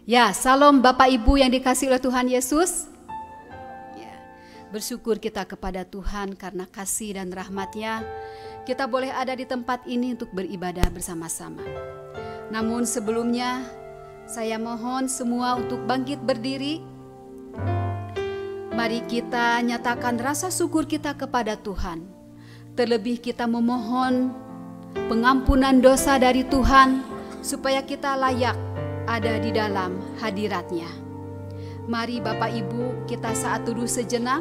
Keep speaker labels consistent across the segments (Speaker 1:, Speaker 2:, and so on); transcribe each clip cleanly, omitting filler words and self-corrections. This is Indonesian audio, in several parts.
Speaker 1: Ya, salam Bapak Ibu yang dikasihi oleh Tuhan Yesus. Ya, bersyukur kita kepada Tuhan karena kasih dan rahmat-Nya kita boleh ada di tempat ini untuk beribadah bersama-sama. Namun sebelumnya saya mohon semua untuk bangkit berdiri. Mari kita nyatakan rasa syukur kita kepada Tuhan. Terlebih kita memohon pengampunan dosa dari Tuhan supaya kita layak ada di dalam hadirat-Nya. Mari Bapak Ibu kita saat teduh sejenak.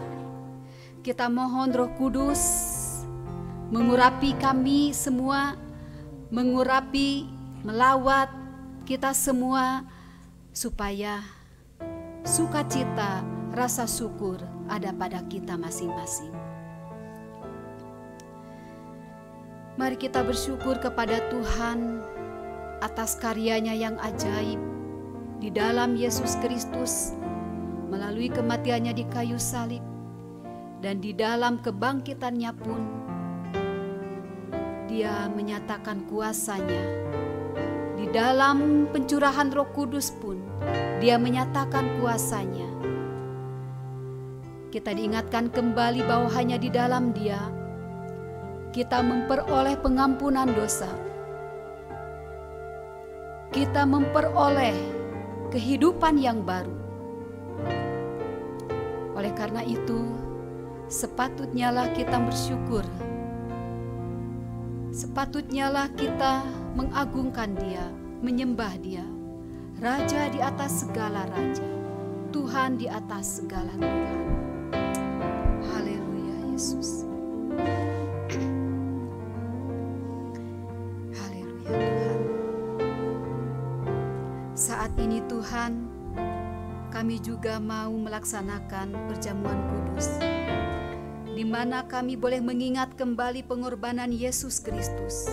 Speaker 1: Kita mohon Roh Kudus mengurapi kami semua, mengurapi, melawat kita semua supaya sukacita, rasa syukur ada pada kita masing-masing. Mari kita bersyukur kepada Tuhan atas karyanya yang ajaib di dalam Yesus Kristus melalui kematiannya di kayu salib, dan di dalam kebangkitannya pun Dia menyatakan kuasanya. Di dalam pencurahan Roh Kudus pun Dia menyatakan kuasanya. Kita diingatkan kembali bahwa hanya di dalam Dia kita memperoleh pengampunan dosa. Kita memperoleh kehidupan yang baru. Oleh karena itu, sepatutnya lah kita bersyukur. Sepatutnya lah kita mengagungkan Dia, menyembah Dia. Raja di atas segala raja, Tuhan di atas segala Tuhan. Haleluya Yesus. Saat ini Tuhan, kami juga mau melaksanakan perjamuan kudus, di mana kami boleh mengingat kembali pengorbanan Yesus Kristus.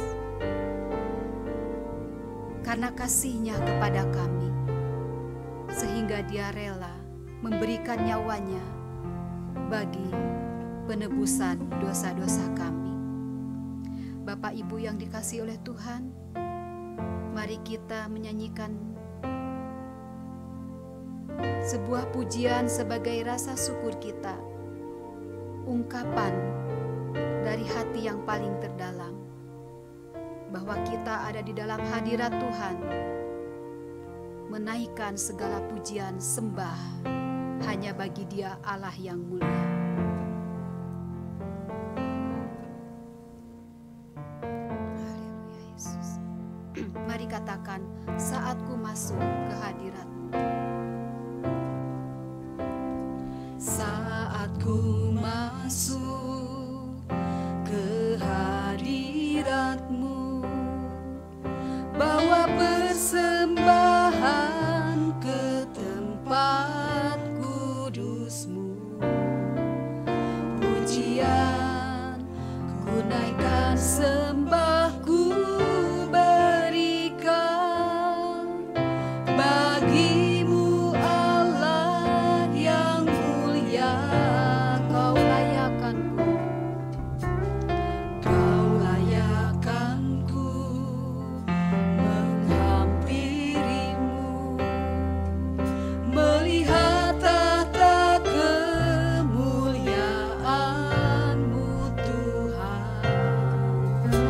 Speaker 1: Karena kasih-Nya kepada kami, sehingga Dia rela memberikan nyawanya bagi penebusan dosa-dosa kami. Bapak Ibu yang dikasihi oleh Tuhan, mari kita menyanyikan sebuah pujian sebagai rasa syukur kita, ungkapan dari hati yang paling terdalam bahwa kita ada di dalam hadirat Tuhan, menaikkan segala pujian sembah hanya bagi Dia Allah yang mulia. Haleluya Yesus. Mari katakan, saatku masuk ke hadirat.
Speaker 2: Saatku masuk ke hadirat-Mu, bawa persembahan ke tempat kudus-Mu. Pujian ku naikkan, sembahku berikan bagi-Mu Allah yang mulia.
Speaker 1: Kau layakkanku,
Speaker 2: Kau layakkanku menghampiri-Mu, melihat tahta kemuliaan-Mu Tuhan.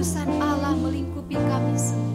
Speaker 1: kekudusan Allah melingkupi kami semua.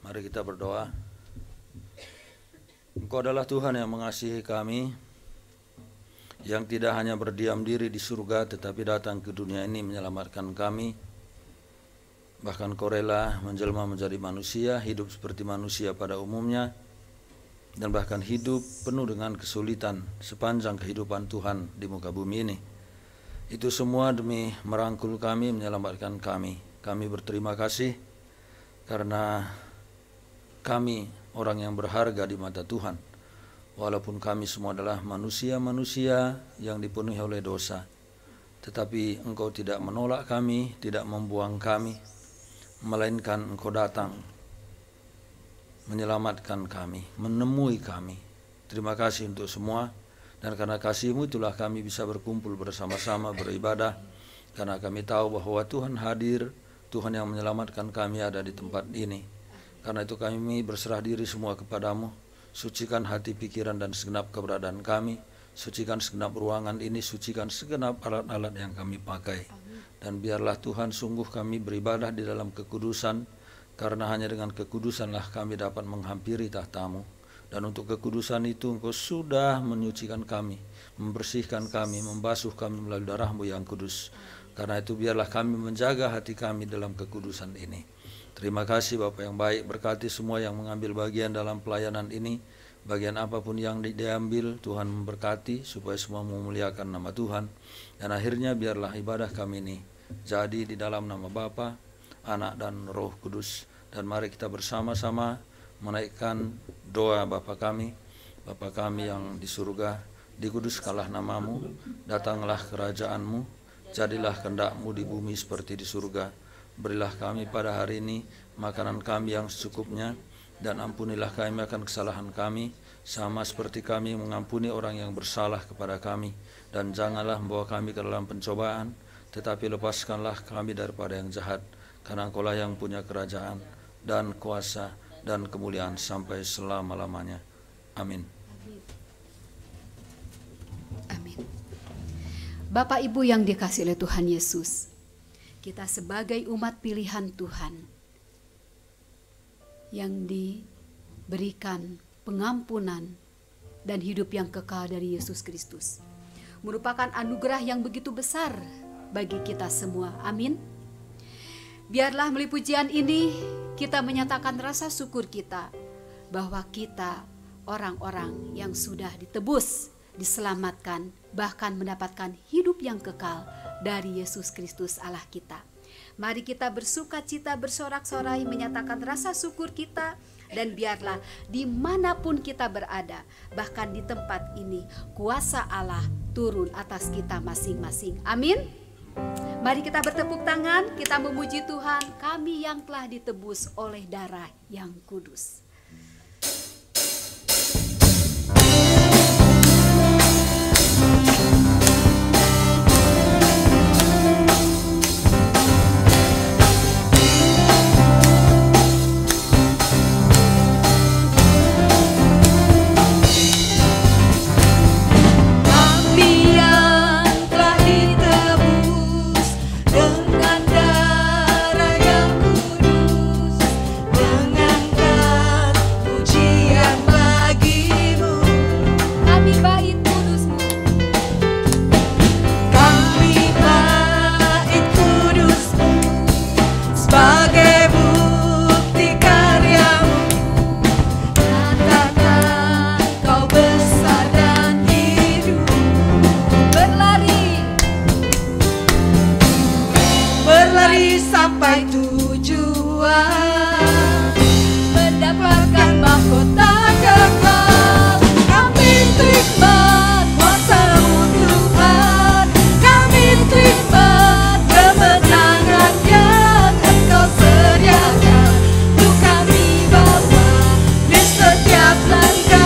Speaker 3: Mari kita berdoa. Engkau adalah Tuhan yang mengasihi kami, yang tidak hanya berdiam diri di surga, tetapi datang ke dunia ini menyelamatkan kami. Bahkan Kau rela menjelma menjadi manusia, hidup seperti manusia pada umumnya, dan bahkan hidup penuh dengan kesulitan sepanjang kehidupan Tuhan di muka bumi ini. Itu semua demi merangkul kami, menyelamatkan kami. Kami berterima kasih karena kami orang yang berharga di mata Tuhan. Walaupun kami semua adalah manusia-manusia yang dipenuhi oleh dosa, tetapi Engkau tidak menolak kami, tidak membuang kami, melainkan Engkau datang menyelamatkan kami, menemui kami. Terima kasih untuk semua, dan karena kasih-Mu itulah kami bisa berkumpul bersama-sama beribadah, karena kami tahu bahwa Tuhan hadir, Tuhan yang menyelamatkan kami ada di tempat ini. Karena itu kami berserah diri semua kepadamu. Sucikan hati, pikiran, dan segenap keberadaan kami. Sucikan segenap ruangan ini, sucikan segenap alat-alat yang kami pakai. Dan biarlah Tuhan sungguh kami beribadah di dalam kekudusan, karena hanya dengan kekudusanlah kami dapat menghampiri tahta-Mu. Dan untuk kekudusan itu Engkau sudah menyucikan kami, membersihkan kami, membasuh kami melalui darah-Mu yang kudus. Karena itu biarlah kami menjaga hati kami dalam kekudusan ini. Terima kasih Bapa yang baik, berkati semua yang mengambil bagian dalam pelayanan ini. Bagian apapun yang diambil, Tuhan memberkati supaya semua memuliakan nama Tuhan. Dan akhirnya biarlah ibadah kami ini jadi di dalam nama Bapa, Anak, dan Roh Kudus. Dan mari kita bersama-sama menaikkan doa Bapa kami yang di surga, dikuduskanlah nama-Mu, datanglah kerajaan-Mu, jadilah kehendak-Mu di bumi seperti di surga. Berilah kami pada hari ini makanan kami yang secukupnya, dan ampunilah kami akan kesalahan kami, sama seperti kami mengampuni orang yang bersalah kepada kami. Dan janganlah membawa kami ke dalam pencobaan, tetapi lepaskanlah kami daripada yang jahat, karena Engkau-lah yang punya kerajaan dan kuasa dan kemuliaan sampai selama-lamanya. Amin.
Speaker 1: Amin. Bapak Ibu yang dikasihi oleh Tuhan Yesus, kita sebagai umat pilihan Tuhan yang diberikan pengampunan dan hidup yang kekal dari Yesus Kristus merupakan anugerah yang begitu besar bagi kita semua. Amin. Biarlah melalui pujian ini kita menyatakan rasa syukur kita bahwa kita orang-orang yang sudah ditebus, diselamatkan, bahkan mendapatkan hidup yang kekal dari Yesus Kristus Allah kita. Mari kita bersuka cita, bersorak-sorai menyatakan rasa syukur kita. Dan biarlah dimanapun kita berada, bahkan di tempat ini, kuasa Allah turun atas kita masing-masing. Amin. Mari kita bertepuk tangan, kita memuji Tuhan, kami yang telah ditebus oleh darah yang kudus.
Speaker 2: Sampai tujuan, mendapatkan mahkota kekal. Kami terima kuasa-Mu Tuhan, kami terima kemenangan yang Engkau sediakan untuk kami bawa di setiap langkah.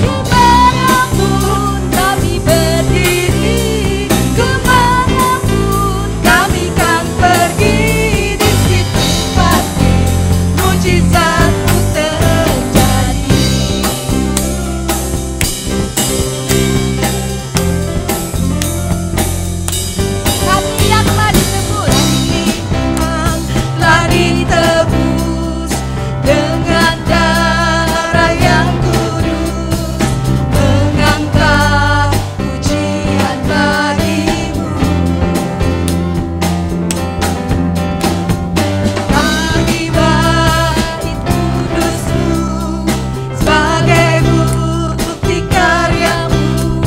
Speaker 2: Dimanapun kami berdiri, kemanapun kami kan pergi, di situ pasti mujizat-Mu terjadi. Kami yang telah ditebus, telah ditebus dengan darah yang kudus, mengangkat pujian bagi-Mu. Kami bait kudus-Mu sebagai bukti karya-Mu,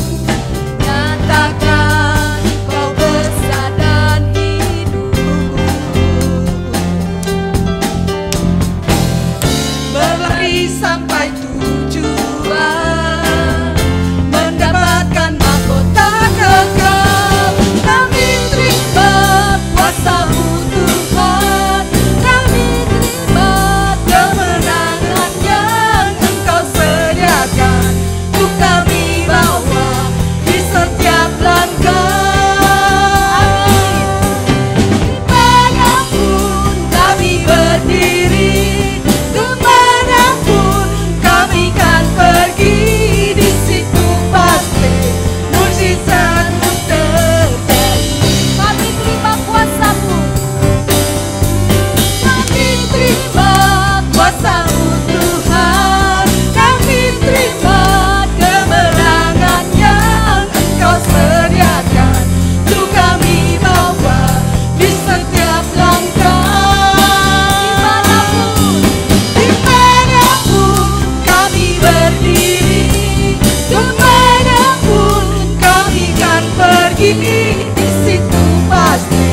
Speaker 2: nyatakan Kau besar dan hidup. Berlari sampai tujuan, mendapatkan mahkota kekal. Kami terima kuasa-Mu Tuhan, kami terima kemenangan yang Engkau sediakan untuk kami bawa di setiap langkah. Dimanapun kami berdiri, kemanapun kami kan pergi, di situ pasti mujizat-Mu terjadi. Kami terima kuasa-Mu, kami terima kuasa-Mu Tuhan, kami terima kemenangan yang Engkau sediakan untuk kami bawa di setiap langkah. Dimanapun kami berdiri, kemanapun kami kan pergi, di situ pasti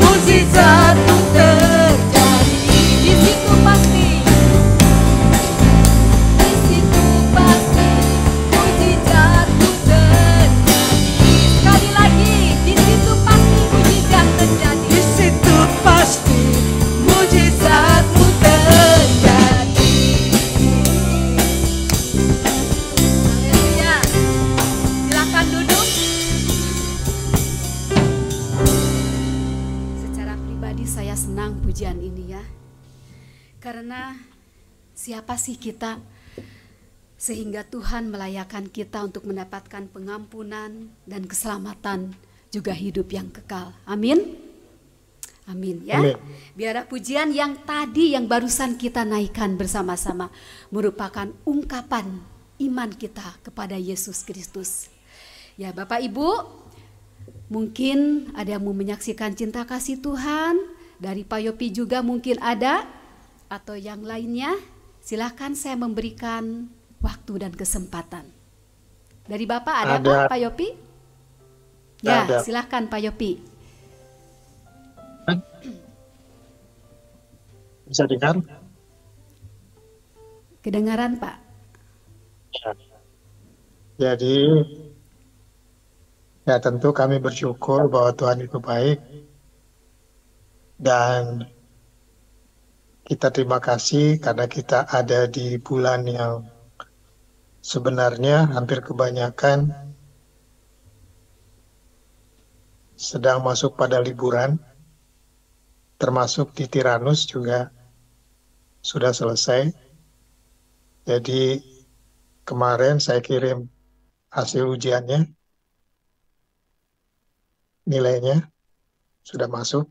Speaker 2: mujizat-Mu terjadi. Di situ pasti, di situ pasti mujizat-Mu terjadi. Sekali lagi, di situ pasti mujizat terjadi. Di situ pasti mujizat-Mu terjadi. Haleluya. Silakan duduk.
Speaker 1: Secara pribadi saya senang pujian ini ya. Karena siapa sih kita sehingga Tuhan melayakkan kita untuk mendapatkan pengampunan dan keselamatan, juga hidup yang kekal. Amin. Amin ya.
Speaker 4: Amin.
Speaker 1: Biarlah pujian yang tadi yang barusan kita naikkan bersama-sama merupakan ungkapan iman kita kepada Yesus Kristus. Ya Bapak Ibu, mungkin ada yang mau menyaksikan cinta kasih Tuhan Dari Pak Yopi juga mungkin ada, atau yang lainnya, silahkan saya memberikan waktu dan kesempatan. Dari Bapak ada
Speaker 4: Ada.
Speaker 1: Pak Yopi? Ya,
Speaker 4: Ada.
Speaker 1: silahkan Pak Yopi.
Speaker 4: Bisa dengar?
Speaker 1: Kedengaran Pak?
Speaker 4: Ya. Jadi, ya tentu kami bersyukur bahwa Tuhan itu baik dan kita terima kasih karena kita ada di bulan yang sebenarnya hampir kebanyakan sedang masuk pada liburan, termasuk di Tiranus juga sudah selesai. Jadi kemarin saya kirim hasil ujiannya, nilainya sudah masuk.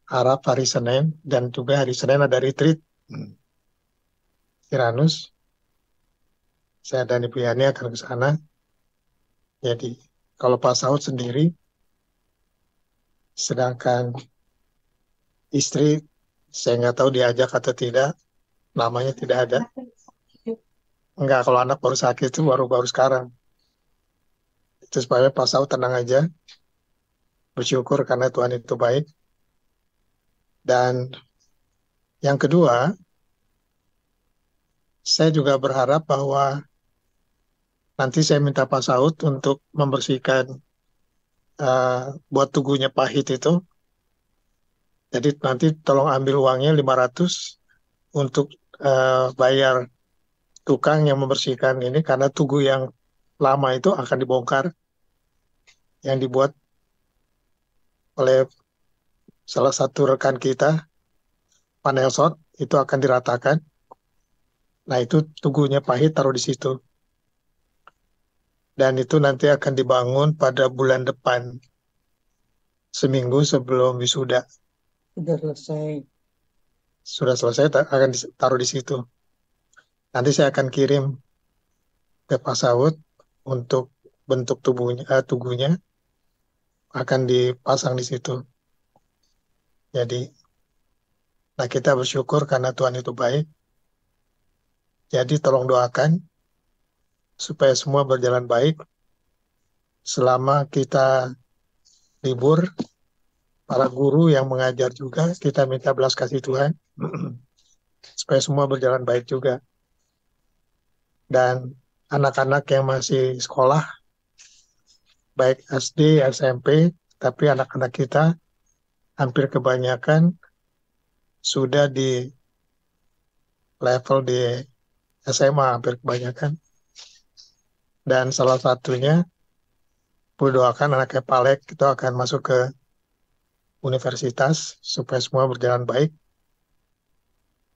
Speaker 4: Harap hari Senin, dan juga hari Senin ada retreat Tiranus. Saya dan Ibu Yani akan ke sana. Jadi kalau Pak Saud sendiri, sedangkan istri saya nggak tahu diajak atau tidak, namanya tidak ada. Enggak, kalau anak baru sakit itu baru sekarang. Itu supaya Pak Saud tenang aja, bersyukur karena Tuhan itu baik. Dan yang kedua, saya juga berharap bahwa nanti saya minta Pak Saud untuk membersihkan buat tugunya pahit itu. Jadi nanti tolong ambil uangnya 500 untuk bayar tukang yang membersihkan ini, karena tugu yang lama itu akan dibongkar, yang dibuat oleh salah satu rekan kita, Pak Nelson, itu akan diratakan. Nah itu tugunya pahit taruh di situ. Dan itu nanti akan dibangun pada bulan depan, seminggu sebelum wisuda. Sudah selesai, akan ditaruh di situ. Nanti saya akan kirim ke Pak Saud untuk bentuk tugunya akan dipasang di situ. Jadi, nah kita bersyukur karena Tuhan itu baik. Jadi tolong doakan supaya semua berjalan baik selama kita libur. Para guru yang mengajar juga kita minta belas kasih Tuhan supaya semua berjalan baik juga. Dan anak-anak yang masih sekolah, baik SD, SMP, tapi anak-anak kita hampir kebanyakan sudah di level di SMA, hampir kebanyakan. Dan salah satunya, berdoakan anaknya Palek itu akan masuk ke universitas supaya semua berjalan baik.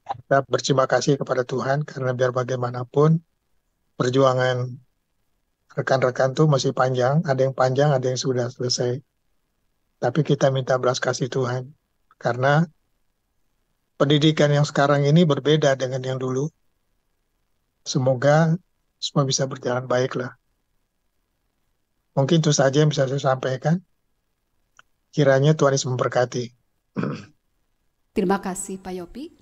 Speaker 4: Kita berterima kasih kepada Tuhan karena biar bagaimanapun perjuangan rekan-rekan tuh masih panjang, ada yang panjang, ada yang sudah selesai. Tapi kita minta belas kasih Tuhan karena pendidikan yang sekarang ini berbeda dengan yang dulu. Semoga semua bisa berjalan baik lah. Mungkin itu saja yang bisa saya sampaikan. Kiranya Tuhan Yesus memberkati.
Speaker 1: Terima kasih Pak Yopi.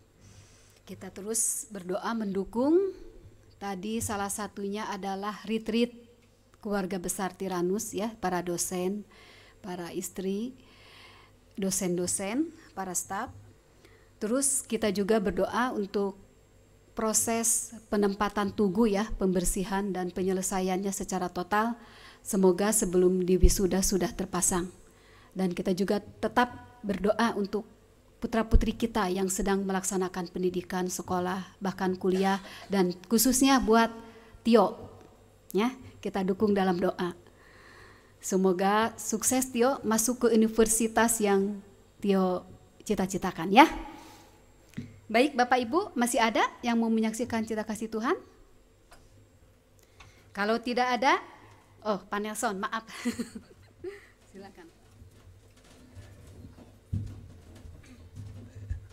Speaker 1: Kita terus berdoa mendukung. Tadi salah satunya adalah retreat keluarga besar Tiranus ya, para dosen, para istri, dosen-dosen, para staf. Terus kita juga berdoa untuk proses penempatan tugu ya, pembersihan dan penyelesaiannya secara total. Semoga sebelum diwisuda sudah terpasang. Dan kita juga tetap berdoa untuk putra-putri kita yang sedang melaksanakan pendidikan, sekolah, bahkan kuliah, dan khususnya buat Tio. Ya, kita dukung dalam doa. Semoga sukses Tio masuk ke universitas yang Tio cita-citakan ya. Baik Bapak Ibu, masih ada yang mau menyaksikan Cita Kasih Tuhan? Kalau tidak ada, oh Pak Nelson, maaf. Silakan.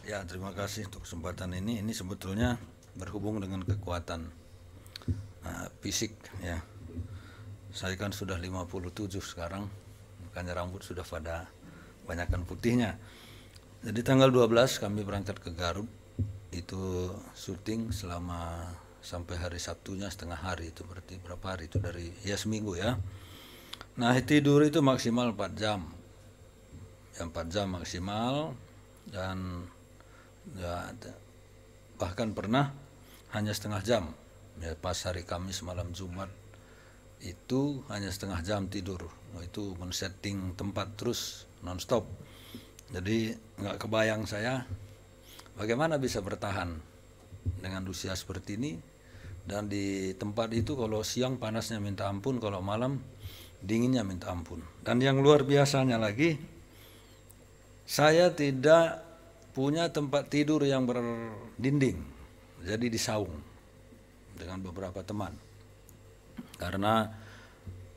Speaker 3: Ya, terima kasih untuk kesempatan ini. Ini sebetulnya berhubung dengan kekuatan fisik ya. Saya kan sudah 57 sekarang, makanya rambut sudah pada banyakkan putihnya. Jadi tanggal 12 kami berangkat ke Garut, itu syuting selama sampai hari Sabtunya setengah hari, itu berarti berapa hari itu, dari ya seminggu ya. Nah tidur itu maksimal 4 jam, ya 4 jam maksimal, dan ya, bahkan pernah hanya setengah jam, ya pas hari Kamis malam Jumat itu hanya setengah jam tidur. Itu men-setting tempat terus non-stop. Jadi nggak kebayang saya bagaimana bisa bertahan dengan usia seperti ini. Dan di tempat itu kalau siang panasnya minta ampun, kalau malam dinginnya minta ampun. Dan yang luar biasanya lagi, saya tidak punya tempat tidur yang berdinding, jadi di saung dengan beberapa teman. Karena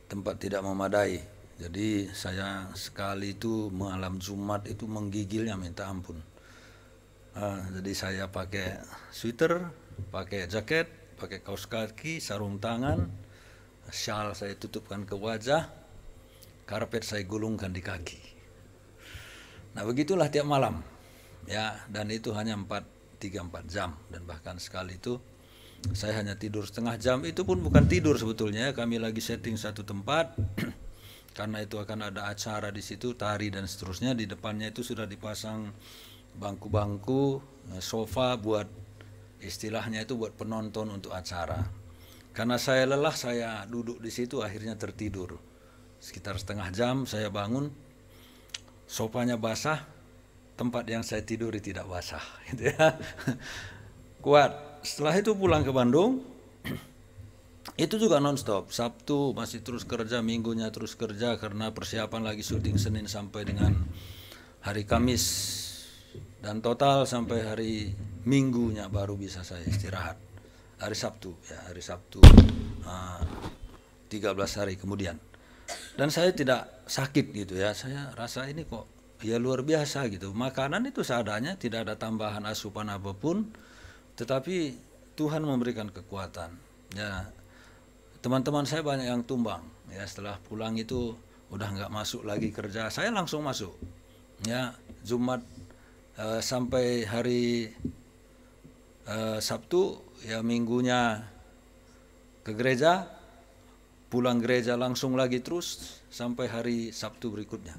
Speaker 3: tempat tidak memadai. Jadi saya sekali itu malam Jumat itu menggigilnya minta ampun. Jadi saya pakai sweater, pakai jaket, pakai kaos kaki, sarung tangan, syal saya tutupkan ke wajah, karpet saya gulungkan di kaki. Nah begitulah tiap malam, ya, dan itu hanya 3-4 jam, dan bahkan sekali itu saya hanya tidur setengah jam. Itu pun bukan tidur sebetulnya, kami lagi setting satu tempat. Karena itu akan ada acara di situ, tari dan seterusnya. Di depannya itu sudah dipasang bangku-bangku, sofa buat istilahnya itu buat penonton untuk acara. Karena saya lelah, saya duduk di situ, akhirnya tertidur. Sekitar setengah jam saya bangun, sofanya basah, tempat yang saya tiduri tidak basah, gitu ya. Kuat. Setelah itu pulang ke Bandung. Itu juga nonstop, Sabtu masih terus kerja, Minggunya terus kerja karena persiapan lagi syuting Senin sampai dengan hari Kamis, dan total sampai hari Minggunya baru bisa saya istirahat. Hari Sabtu, ya hari Sabtu 13 hari kemudian. Dan saya tidak sakit gitu ya, saya rasa ini kok ya luar biasa gitu. Makanan itu seadanya, tidak ada tambahan asupan apapun, tetapi Tuhan memberikan kekuatan. Ya, teman-teman saya banyak yang tumbang, ya setelah pulang itu udah nggak masuk lagi kerja, saya langsung masuk, ya Jumat sampai hari Sabtu, ya Minggunya ke gereja, pulang gereja langsung lagi terus sampai hari Sabtu berikutnya.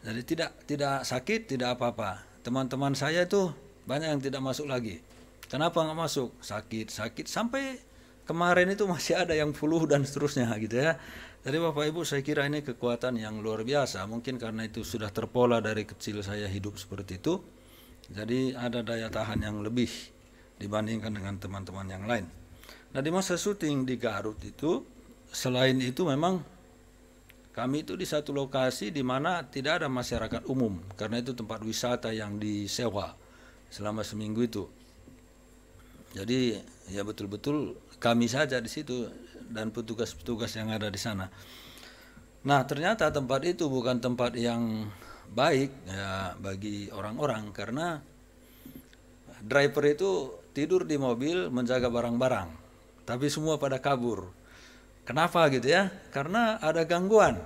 Speaker 3: Jadi tidak sakit, tidak apa-apa. Teman-teman saya itu banyak yang tidak masuk lagi. Kenapa nggak masuk? Sakit sampai kemarin itu masih ada yang flu dan seterusnya gitu ya. Jadi Bapak Ibu, saya kira ini kekuatan yang luar biasa. Mungkin karena itu sudah terpola dari kecil saya hidup seperti itu. Jadi ada daya tahan yang lebih dibandingkan dengan teman-teman yang lain. Nah di masa syuting di Garut itu, selain itu memang kami itu di satu lokasi di mana tidak ada masyarakat umum. Karena itu tempat wisata yang disewa selama seminggu itu. Jadi ya betul-betul kami saja di situ dan petugas-petugas yang ada di sana. Nah ternyata tempat itu bukan tempat yang baik ya bagi orang-orang, karena driver itu tidur di mobil menjaga barang-barang, tapi semua pada kabur. Kenapa gitu ya? Karena ada gangguan.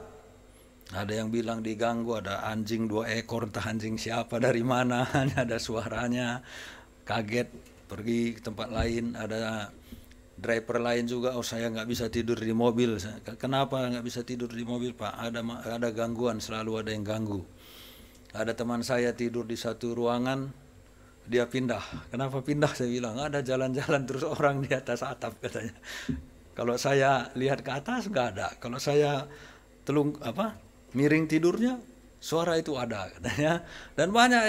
Speaker 3: Ada yang bilang diganggu, ada anjing 2 ekor, entah anjing siapa dari mana, hanya ada suaranya, kaget. Pergi ke tempat lain, ada driver lain juga, oh saya nggak bisa tidur di mobil. Kenapa nggak bisa tidur di mobil Pak? Ada gangguan, selalu ada yang ganggu. Ada teman saya tidur di satu ruangan, dia pindah. Kenapa pindah? Saya bilang ada jalan-jalan terus orang di atas atap katanya. Kalau saya lihat ke atas nggak ada. Kalau saya miring tidurnya, suara itu ada katanya. Dan banyak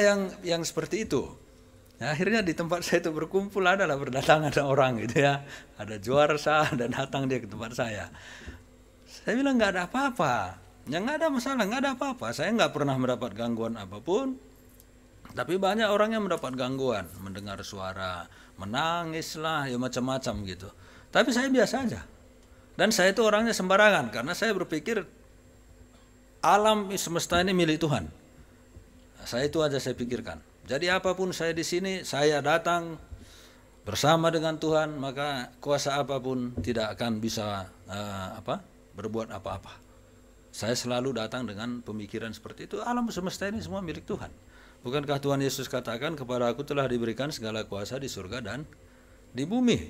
Speaker 3: yang seperti itu. Nah, akhirnya di tempat saya itu berkumpul adalah berdatangan ada orang gitu ya. Ada juarsa dan datang dia ke tempat saya. Saya bilang nggak ada apa-apa. Ya nggak ada masalah, nggak ada apa-apa. Saya nggak pernah mendapat gangguan apapun. Tapi banyak orang yang mendapat gangguan, mendengar suara, menangis lah, ya macam-macam gitu. Tapi saya biasa aja. Dan saya itu orangnya sembarangan karena saya berpikir alam semesta ini milik Tuhan. Saya itu aja saya pikirkan. Jadi apapun saya di sini, saya datang bersama dengan Tuhan, maka kuasa apapun tidak akan bisa berbuat apa-apa. Saya selalu datang dengan pemikiran seperti itu. Alam semesta ini semua milik Tuhan. Bukankah Tuhan Yesus katakan kepada aku telah diberikan segala kuasa di surga dan di bumi.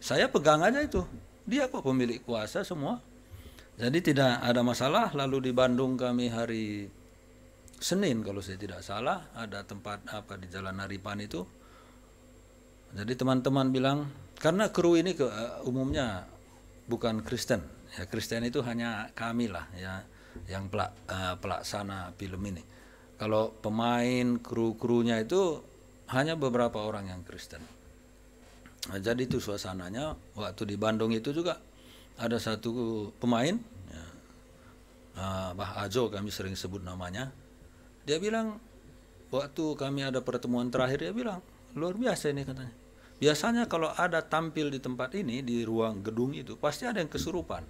Speaker 3: Saya pegang aja itu. Dia kok pemilik kuasa semua. Jadi tidak ada masalah. Lalu di Bandung kami hari Senin kalau saya tidak salah, ada tempat di Jalan Haripan itu. Jadi teman-teman bilang, karena kru ini umumnya bukan Kristen. Ya, Kristen itu hanya kami lah ya, yang pelaksana film ini. Kalau pemain, kru-krunya itu hanya beberapa orang yang Kristen. Nah, jadi itu suasananya. Waktu di Bandung itu juga ada satu pemain, ya, Bah Ajo kami sering sebut namanya. Dia bilang, waktu kami ada pertemuan terakhir, dia bilang, luar biasa ini katanya. Biasanya kalau ada tampil di tempat ini, di ruang gedung itu, pasti ada yang kesurupan.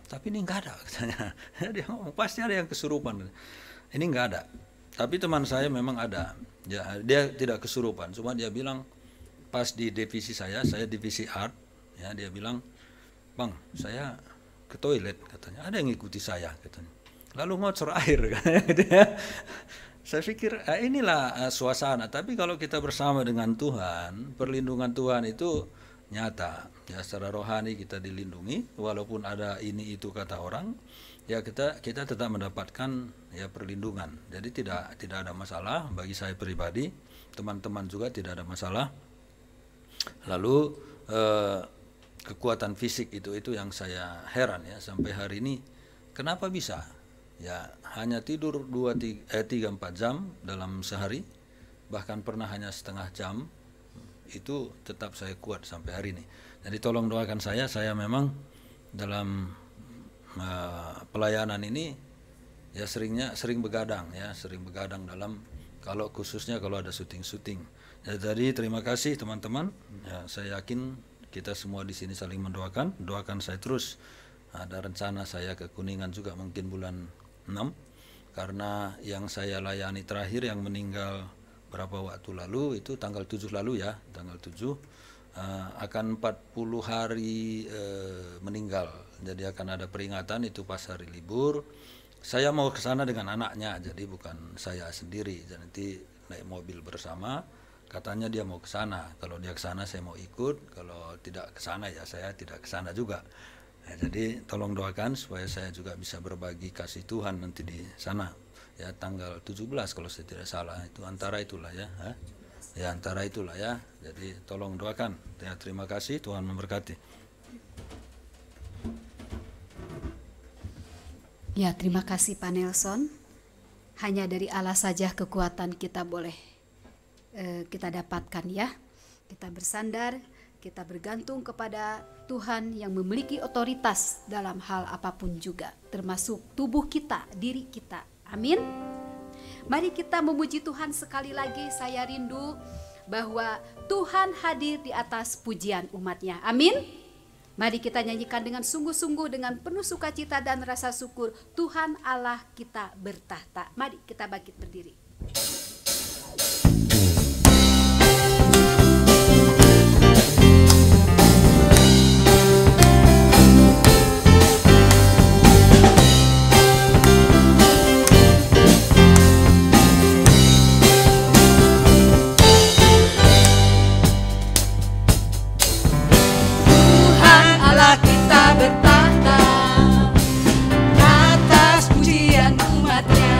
Speaker 3: Tapi ini enggak ada katanya. Dia ngomong, pasti ada yang kesurupan. Ini enggak ada. Tapi teman saya memang ada. Ya, dia tidak kesurupan. Cuma dia bilang, pas di divisi saya divisi art, ya, dia bilang, Bang, saya ke toilet katanya. Ada yang ngikuti saya katanya. Lalu ngocor air katanya. Saya pikir inilah suasana. Tapi kalau kita bersama dengan Tuhan, perlindungan Tuhan itu nyata. Ya, secara rohani kita dilindungi, walaupun ada ini itu kata orang, ya kita tetap mendapatkan ya perlindungan. Jadi tidak ada masalah bagi saya pribadi, teman-teman juga tidak ada masalah. Lalu kekuatan fisik itu yang saya heran ya sampai hari ini, kenapa bisa? Ya hanya tidur 3-4 jam dalam sehari, bahkan pernah hanya setengah jam, itu tetap saya kuat sampai hari ini. Jadi tolong doakan saya memang dalam pelayanan ini ya sering begadang dalam khususnya kalau ada syuting. Ya, jadi terima kasih teman-teman. Ya, saya yakin kita semua di sini saling doakan saya terus. Ada rencana saya ke Kuningan juga mungkin bulan 6, karena yang saya layani terakhir yang meninggal berapa waktu lalu itu tanggal 7 lalu ya, tanggal 7 akan 40 hari meninggal. Jadi akan ada peringatan itu pas hari libur. Saya mau ke sana dengan anaknya, jadi bukan saya sendiri. Jadi nanti naik mobil bersama. Katanya dia mau ke sana. Kalau dia ke sana saya mau ikut. Kalau tidak ke sana ya saya tidak ke sana juga. Nah, jadi tolong doakan supaya saya juga bisa berbagi kasih Tuhan nanti di sana. Ya tanggal 17 kalau saya tidak salah, itu antara itulah ya. Ya antara itulah ya. Jadi tolong doakan. Ya, terima kasih, Tuhan memberkati.
Speaker 1: Ya, terima kasih Pak Nelson. Hanya dari Allah saja kekuatan kita boleh kita dapatkan ya. Kita bersandar, kita bergantung kepada Tuhan yang memiliki otoritas dalam hal apapun juga, termasuk tubuh kita, diri kita. Amin. Mari kita memuji Tuhan sekali lagi. Saya rindu bahwa Tuhan hadir di atas pujian umatnya. Amin. Mari kita nyanyikan dengan sungguh-sungguh, dengan penuh sukacita dan rasa syukur. Tuhan Allah kita bertahta. Mari kita bangkit berdiri.
Speaker 2: Bertahta atas pujian umatnya.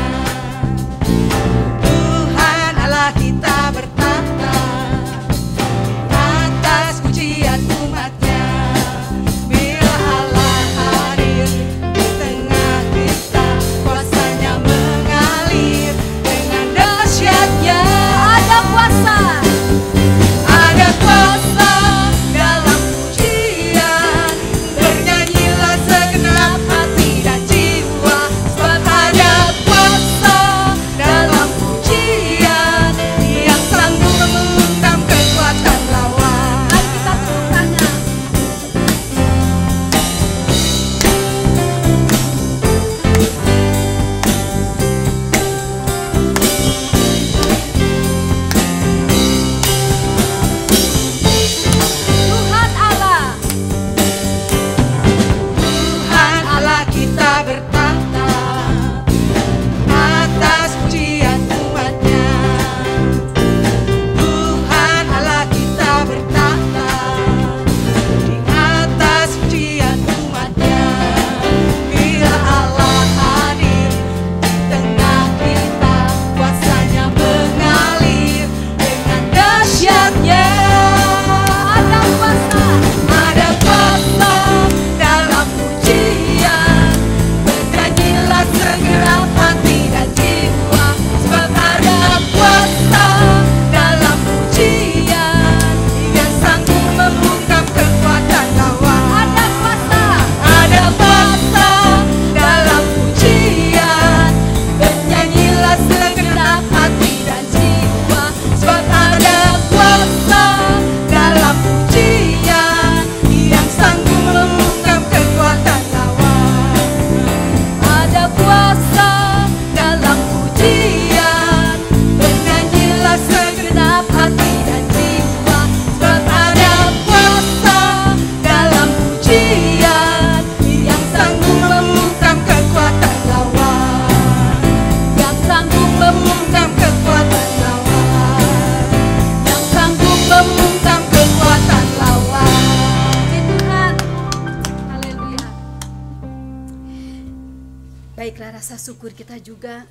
Speaker 1: rasa syukur kita juga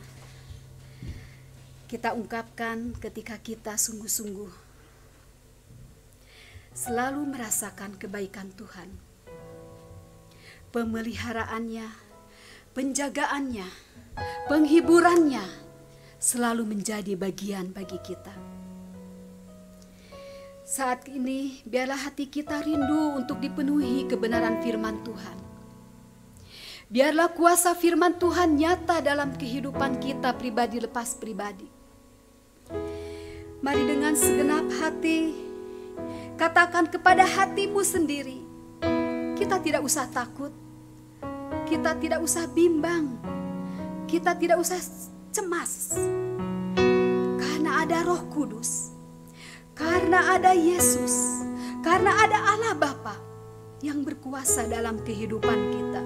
Speaker 1: kita ungkapkan ketika kita sungguh-sungguh selalu merasakan kebaikan Tuhan, pemeliharaannya, penjagaannya, penghiburannya selalu menjadi bagian bagi kita. Saat ini biarlah hati kita rindu untuk dipenuhi kebenaran firman Tuhan. Biarlah kuasa firman Tuhan nyata dalam kehidupan kita pribadi lepas pribadi. Mari dengan segenap hati katakan kepada hatimu sendiri, kita tidak usah takut, kita tidak usah bimbang, kita tidak usah cemas, karena ada Roh Kudus, karena ada Yesus, karena ada Allah Bapa yang berkuasa dalam kehidupan kita.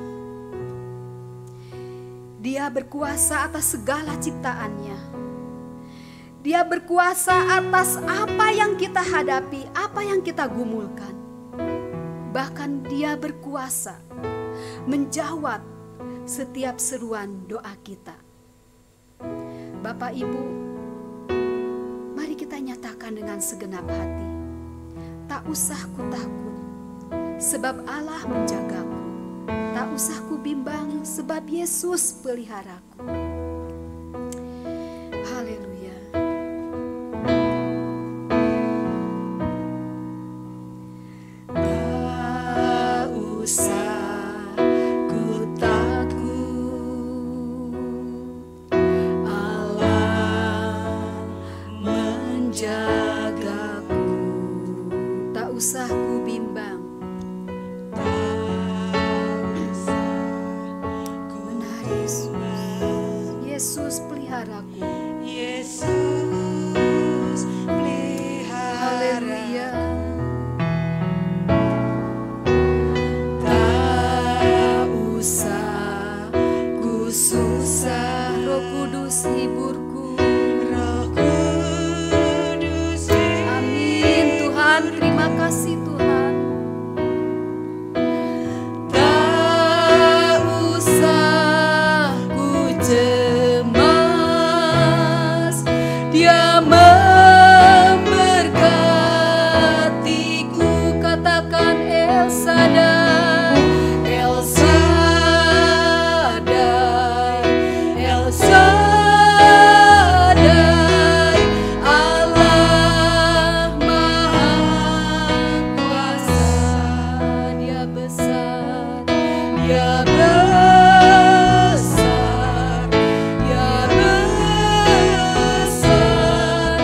Speaker 1: Dia berkuasa atas segala ciptaannya. Dia berkuasa atas apa yang kita hadapi, apa yang kita gumulkan. Bahkan Dia berkuasa menjawab setiap seruan doa kita. Bapak Ibu, mari kita nyatakan dengan segenap hati, tak usah ku takut, sebab Allah menjagaku. Tak usah ku bimbang, sebab Yesus peliharaku. Haleluya. Tak usah ku takut, Allah menjagaku. Tak usah ku bimbang, Yesus peliharaku.
Speaker 2: Yesus pelihara.
Speaker 1: Haleluya.
Speaker 2: Tak usah ku susah,
Speaker 1: Roh Kudus hiburku.
Speaker 2: Roh Kudus hiburku.
Speaker 1: Amin Tuhan, terima kasih Tuhan.
Speaker 2: Tak usah ku cemas, Dia memberkatiku. Katakan El Shaddai, El Shaddai, El Shaddai, Allah Maha Kuasa. Dia besar, Dia besar, Dia besar,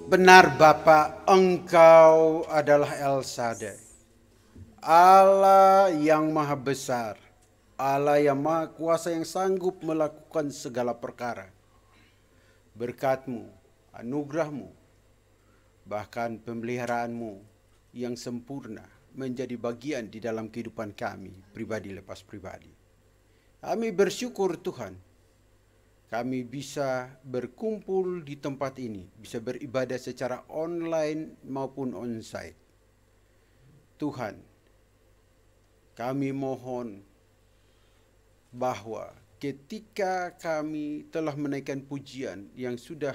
Speaker 5: Benar Bapa, Engkau adalah El Shaddai, Allah yang maha besar, Allah yang maha kuasa yang sanggup melakukan segala perkara. Berkat-Mu, anugerah-Mu, bahkan pemeliharaanmu yang sempurna menjadi bagian di dalam kehidupan kami, pribadi lepas pribadi. Kami bersyukur Tuhan, kami bisa berkumpul di tempat ini, bisa beribadah secara online maupun onsite. Tuhan, kami mohon bahwa ketika kami telah menaikkan pujian yang sudah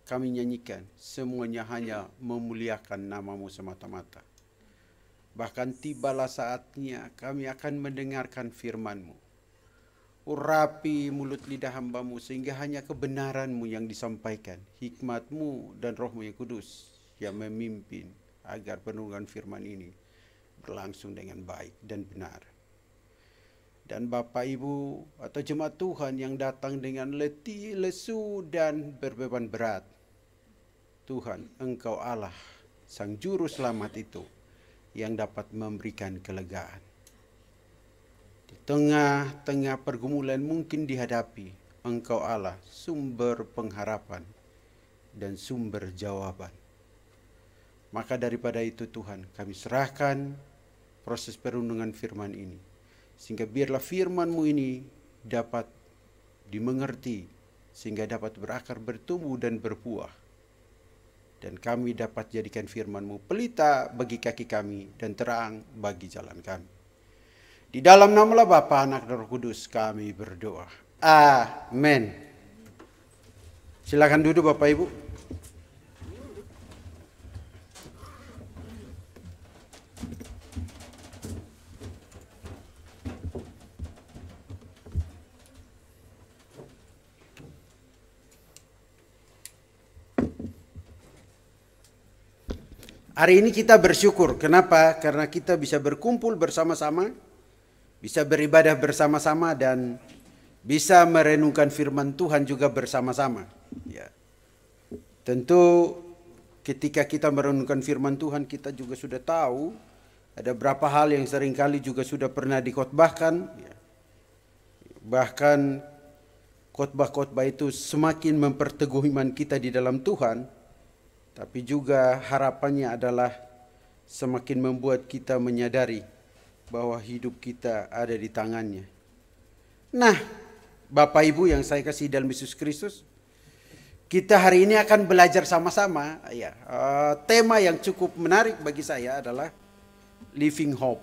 Speaker 5: kami nyanyikan, semuanya hanya memuliakan nama-Mu semata-mata. Bahkan tibalah saatnya kami akan mendengarkan firman-Mu. Urapi mulut lidah hamba-Mu sehingga hanya kebenaran-Mu yang disampaikan, hikmat-Mu dan Roh-Mu yang kudus yang memimpin agar penurunan firman ini berlangsung dengan baik dan benar. Dan Bapak Ibu atau jemaat Tuhan yang datang dengan letih, lesu dan berbeban berat, Tuhan, Engkau Allah, Sang Juru Selamat itu yang dapat memberikan kelegaan. Di tengah-tengah pergumulan mungkin dihadapi, Engkau Allah, sumber pengharapan dan sumber jawaban. Maka daripada itu Tuhan, kami serahkan proses perundungan firman ini, sehingga biarlah firman-Mu ini dapat dimengerti, sehingga dapat berakar, bertumbuh dan berbuah. Dan kami dapat jadikan firman-Mu pelita bagi kaki kami dan terang bagi jalan kami. Di dalam nama Bapa, Anak dan Roh Kudus kami berdoa. Amin. Silakan duduk Bapak Ibu. Hari ini kita bersyukur. Kenapa? Karena kita bisa berkumpul bersama-sama, bisa beribadah bersama-sama, dan bisa merenungkan firman Tuhan juga bersama-sama. Ya. Tentu ketika kita merenungkan firman Tuhan, kita juga sudah tahu ada beberapa hal yang seringkali juga sudah pernah dikhotbahkan. Ya. Bahkan khotbah-khotbah itu semakin memperteguh iman kita di dalam Tuhan. Tapi juga harapannya adalah semakin membuat kita menyadari bahwa hidup kita ada di tangannya. Nah, Bapak Ibu yang saya kasih dalam Yesus Kristus, kita hari ini akan belajar sama-sama. Ya, tema yang cukup menarik bagi saya adalah Living Hope.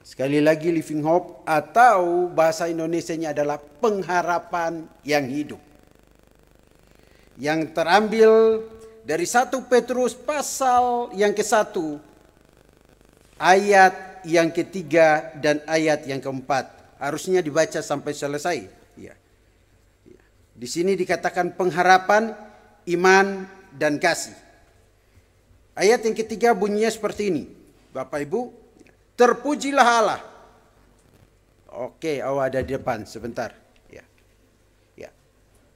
Speaker 5: Sekali lagi Living Hope, atau bahasa Indonesianya adalah pengharapan yang hidup. Yang terambil dari 1 Petrus pasal yang ke-1, ayat yang ke-3 dan ayat yang ke-4. Harusnya dibaca sampai selesai. Ya. Di sini dikatakan pengharapan, iman, dan kasih. Ayat yang ke-3 bunyinya seperti ini. Bapak Ibu, terpujilah Allah. Oke, ada di depan sebentar.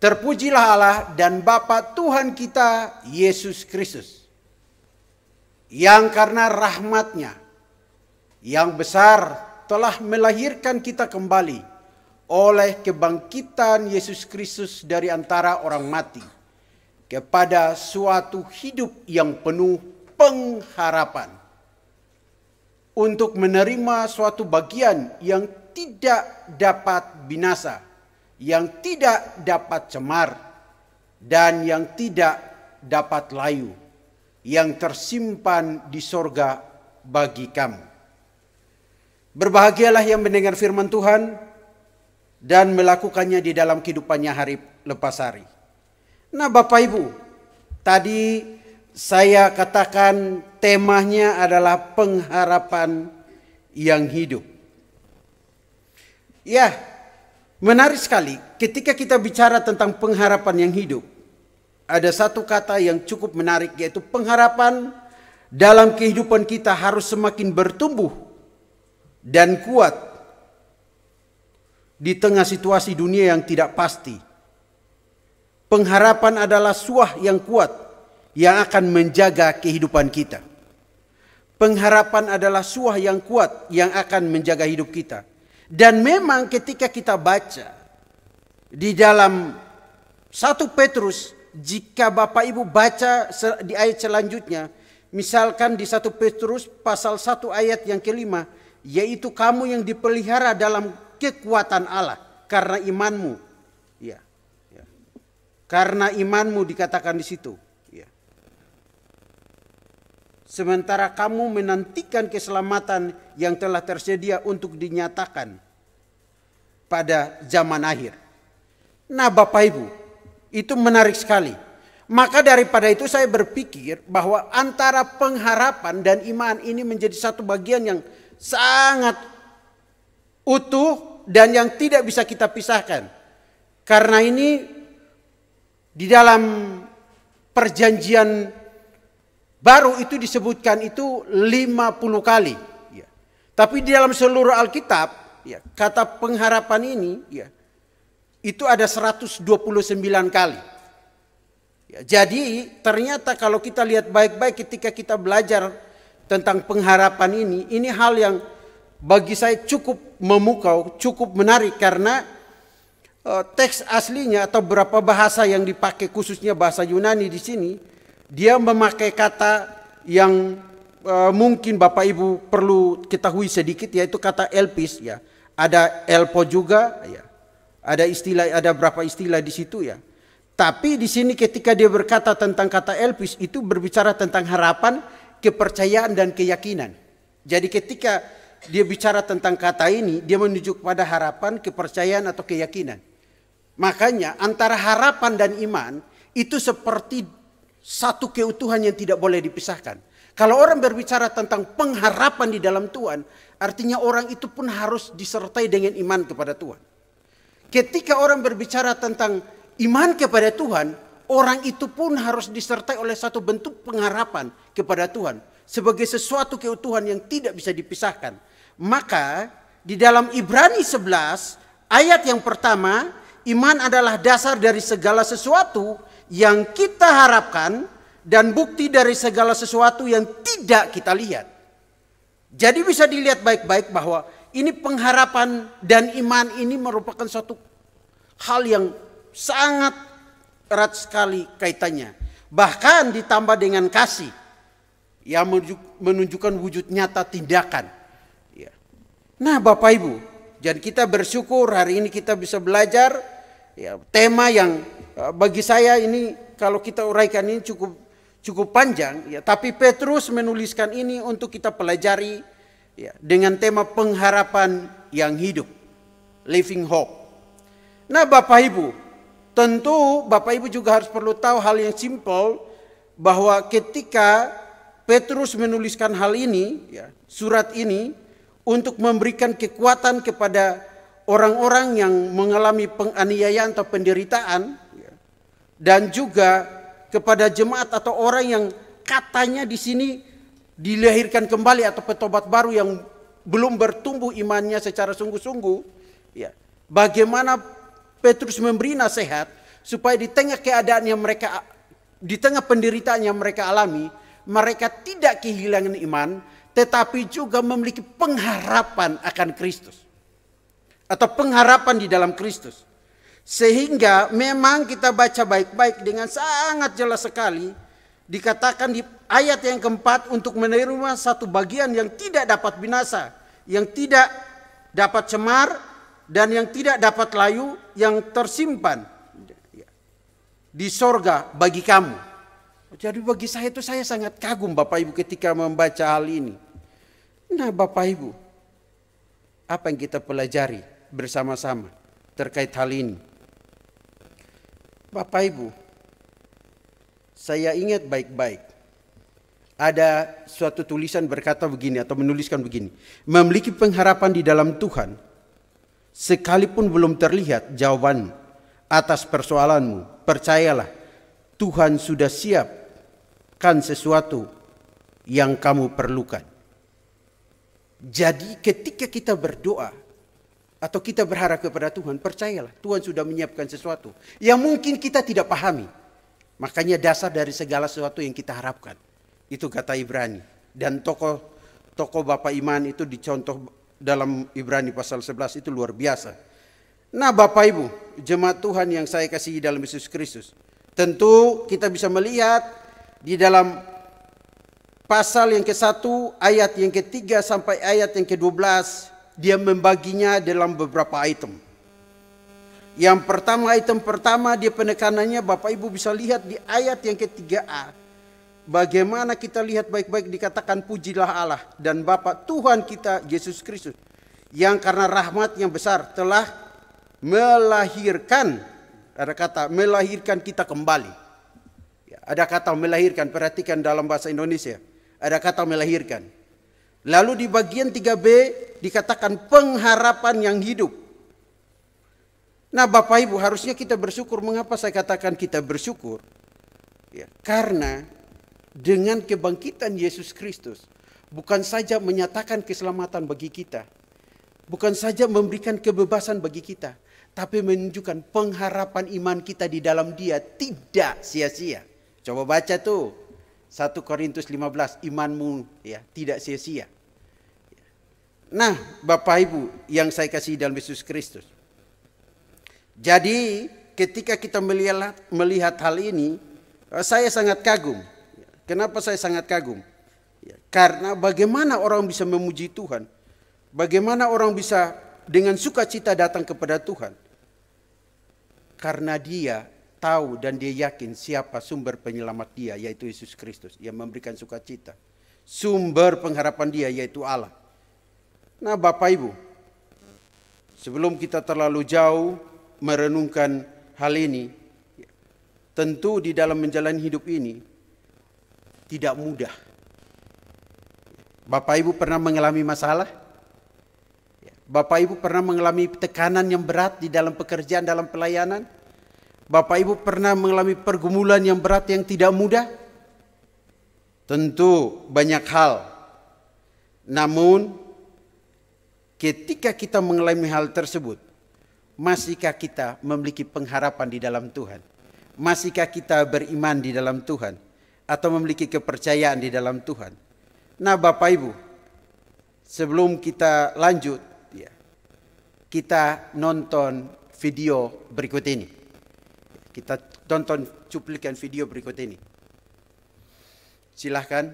Speaker 5: Terpujilah Allah dan Bapa Tuhan kita Yesus Kristus, yang karena rahmat-Nya yang besar telah melahirkan kita kembali oleh kebangkitan Yesus Kristus dari antara orang mati kepada suatu hidup yang penuh pengharapan, untuk menerima suatu bagian yang tidak dapat binasa, yang tidak dapat cemar, dan yang tidak dapat layu, yang tersimpan di sorga bagi kamu. Berbahagialah yang mendengar firman Tuhan dan melakukannya di dalam kehidupannya hari lepas hari. Nah Bapak Ibu, tadi saya katakan temanya adalah pengharapan yang hidup. Ya, menarik sekali ketika kita bicara tentang pengharapan yang hidup. Ada satu kata yang cukup menarik, yaitu pengharapan dalam kehidupan kita harus semakin bertumbuh dan kuat di tengah situasi dunia yang tidak pasti. pengharapan adalah suah yang kuat yang akan menjaga kehidupan kita. Pengharapan adalah suah yang kuat yang akan menjaga hidup kita. Dan memang ketika kita baca di dalam 1 Petrus, jika Bapak Ibu baca di ayat selanjutnya, misalkan di 1 Petrus pasal 1 ayat yang kelima, yaitu kamu yang dipelihara dalam kekuatan Allah karena imanmu. Ya. Karena imanmu dikatakan di situ. Ya. Sementara kamu menantikan keselamatan yang telah tersedia untuk dinyatakan pada zaman akhir. Nah Bapak Ibu, itu menarik sekali. Maka daripada itu saya berpikir bahwa antara pengharapan dan iman ini menjadi satu bagian yang sangat utuh dan yang tidak bisa kita pisahkan. Karena ini di dalam perjanjian baru itu disebutkan itu 50 kali. Ya. Tapi di dalam seluruh Alkitab, ya, kata pengharapan ini ya, itu ada 129 kali. Ya, jadi ternyata kalau kita lihat baik-baik ketika kita belajar tentang pengharapan ini hal yang bagi saya cukup memukau, cukup menarik karena teks aslinya atau beberapa bahasa yang dipakai khususnya bahasa Yunani di sini, dia memakai kata yang mungkin Bapak Ibu perlu ketahui sedikit, yaitu kata elpis ya. Ada elpo juga ya. Ada istilah, ada berapa istilah di situ ya. Tapi di sini ketika dia berkata tentang kata elpis itu berbicara tentang harapan, kepercayaan dan keyakinan. Jadi ketika dia bicara tentang kata ini, dia menunjuk pada harapan, kepercayaan atau keyakinan. Makanya antara harapan dan iman itu seperti satu keutuhan yang tidak boleh dipisahkan. Kalau orang berbicara tentang pengharapan di dalam Tuhan, artinya orang itu pun harus disertai dengan iman kepada Tuhan. Ketika orang berbicara tentang iman kepada Tuhan, orang itu pun harus disertai oleh satu bentuk pengharapan kepada Tuhan sebagai sesuatu keutuhan yang tidak bisa dipisahkan. Maka di dalam Ibrani 11 ayat yang pertama, iman adalah dasar dari segala sesuatu yang kita harapkan dan bukti dari segala sesuatu yang tidak kita lihat. Jadi bisa dilihat baik-baik bahwa ini pengharapan dan iman ini merupakan suatu hal yang sangat erat sekali kaitannya. Bahkan ditambah dengan kasih yang menunjukkan wujud nyata tindakan. Nah Bapak Ibu, jadi kita bersyukur hari ini kita bisa belajar ya, tema yang bagi saya ini kalau kita uraikan ini cukup panjang ya, tapi Petrus menuliskan ini untuk kita pelajari ya, dengan tema pengharapan yang hidup, living hope. Nah Bapak Ibu, tentu Bapak Ibu juga harus perlu tahu hal yang simpel bahwa ketika Petrus menuliskan hal ini ya, surat ini untuk memberikan kekuatan kepada orang-orang yang mengalami penganiayaan atau penderitaan ya, dan juga kepada jemaat atau orang yang katanya di sini dilahirkan kembali atau petobat baru yang belum bertumbuh imannya secara sungguh-sungguh ya. Bagaimana Petrus memberi nasihat supaya di tengah keadaan yang mereka, di tengah penderitaan yang mereka alami, mereka tidak kehilangan iman, tetapi juga memiliki pengharapan akan Kristus atau pengharapan di dalam Kristus. Sehingga memang kita baca baik-baik dengan sangat jelas sekali dikatakan di ayat yang keempat untuk menerima satu bagian yang tidak dapat binasa, yang tidak dapat cemar dan yang tidak dapat layu, yang tersimpan di sorga bagi kamu. Jadi bagi saya itu saya sangat kagum Bapak Ibu ketika membaca hal ini. Nah Bapak Ibu, apa yang kita pelajari bersama-sama terkait hal ini? Bapak Ibu, saya ingat baik-baik. Ada suatu tulisan berkata begini atau menuliskan begini. Memiliki pengharapan di dalam Tuhan, sekalipun belum terlihat jawaban atas persoalanmu, percayalah Tuhan sudah siapkan sesuatu yang kamu perlukan. Jadi ketika kita berdoa atau kita berharap kepada Tuhan, percayalah Tuhan sudah menyiapkan sesuatu yang mungkin kita tidak pahami. Makanya dasar dari segala sesuatu yang kita harapkan, itu kata Ibrani. Dan tokoh Bapak Iman itu dicontoh dalam Ibrani pasal 11, itu luar biasa. Nah Bapak Ibu, jemaat Tuhan yang saya kasihi dalam Yesus Kristus, tentu kita bisa melihat di dalam pasal yang ke-1, ayat yang ke-3 sampai ayat yang ke-12, dia membaginya dalam beberapa item. Yang pertama, item pertama, dia penekanannya Bapak Ibu bisa lihat di ayat yang ke-3a. Bagaimana kita lihat baik-baik dikatakan pujilah Allah dan Bapa Tuhan kita Yesus Kristus, yang karena rahmat yang besar telah melahirkan, ada kata melahirkan kita kembali. Ada kata melahirkan, perhatikan dalam bahasa Indonesia. Ada kata melahirkan. Lalu di bagian 3b dikatakan pengharapan yang hidup. Nah Bapak Ibu, harusnya kita bersyukur. Mengapa saya katakan kita bersyukur? Ya, karena dengan kebangkitan Yesus Kristus, bukan saja menyatakan keselamatan bagi kita, bukan saja memberikan kebebasan bagi kita, tapi menunjukkan pengharapan iman kita di dalam Dia tidak sia-sia. Coba baca tuh 1 Korintus 15, imanmu ya tidak sia-sia. Nah Bapak Ibu yang saya kasih dalam Yesus Kristus, jadi ketika kita melihat hal ini, saya sangat kagum. Kenapa saya sangat kagum? Karena bagaimana orang bisa memuji Tuhan, bagaimana orang bisa dengan sukacita datang kepada Tuhan, karena dia tahu dan dia yakin siapa sumber penyelamat dia, yaitu Yesus Kristus yang memberikan sukacita. Sumber pengharapan dia yaitu Allah. Nah Bapak Ibu, sebelum kita terlalu jauh merenungkan hal ini, tentu di dalam menjalani hidup ini tidak mudah. Bapak Ibu pernah mengalami masalah? Bapak Ibu pernah mengalami tekanan yang berat di dalam pekerjaan, dalam pelayanan? Bapak Ibu pernah mengalami pergumulan yang berat yang tidak mudah? Tentu banyak hal. Namun ketika kita mengalami hal tersebut, masihkah kita memiliki pengharapan di dalam Tuhan? Masihkah kita beriman di dalam Tuhan? Atau memiliki kepercayaan di dalam Tuhan? Nah Bapak Ibu, sebelum kita lanjut, kita nonton video berikut ini. Kita tonton cuplikan video berikut ini. Silahkan.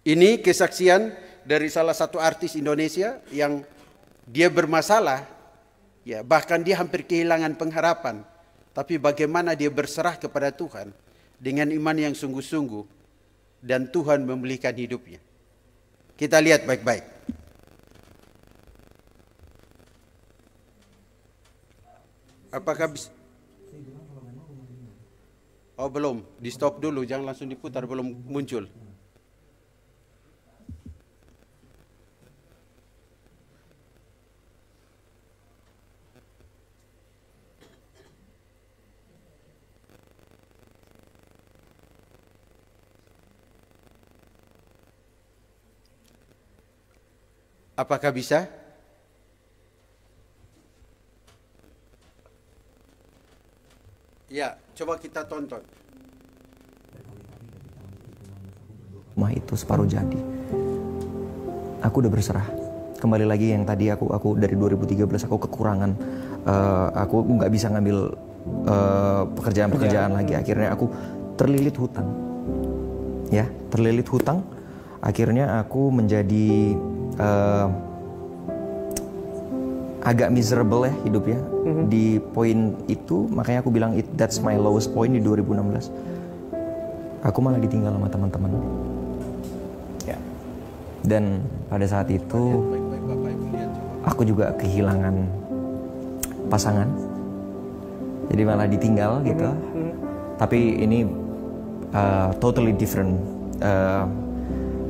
Speaker 5: Ini kesaksian dari salah satu artis Indonesia yang dia bermasalah, ya bahkan dia hampir kehilangan pengharapan, tapi bagaimana dia berserah kepada Tuhan dengan iman yang sungguh-sungguh dan Tuhan memulihkan hidupnya. Kita lihat baik-baik. Apakah bisa? Oh belum, di stop dulu, jangan langsung diputar, belum muncul. Apakah bisa? Ya, coba kita tonton.
Speaker 6: Rumah itu separuh jadi. Aku udah berserah. Kembali lagi yang tadi aku dari 2013 aku kekurangan. Aku nggak bisa ngambil pekerjaan lagi. Akhirnya aku terlilit hutang. Ya, terlilit hutang. Akhirnya aku menjadi agak miserable ya hidupnya di poin itu. Makanya aku bilang that's my lowest point di 2016. Aku malah ditinggal sama teman-teman ya. Dan pada saat itu aku juga kehilangan pasangan, jadi malah ditinggal gitu. Tapi ini totally different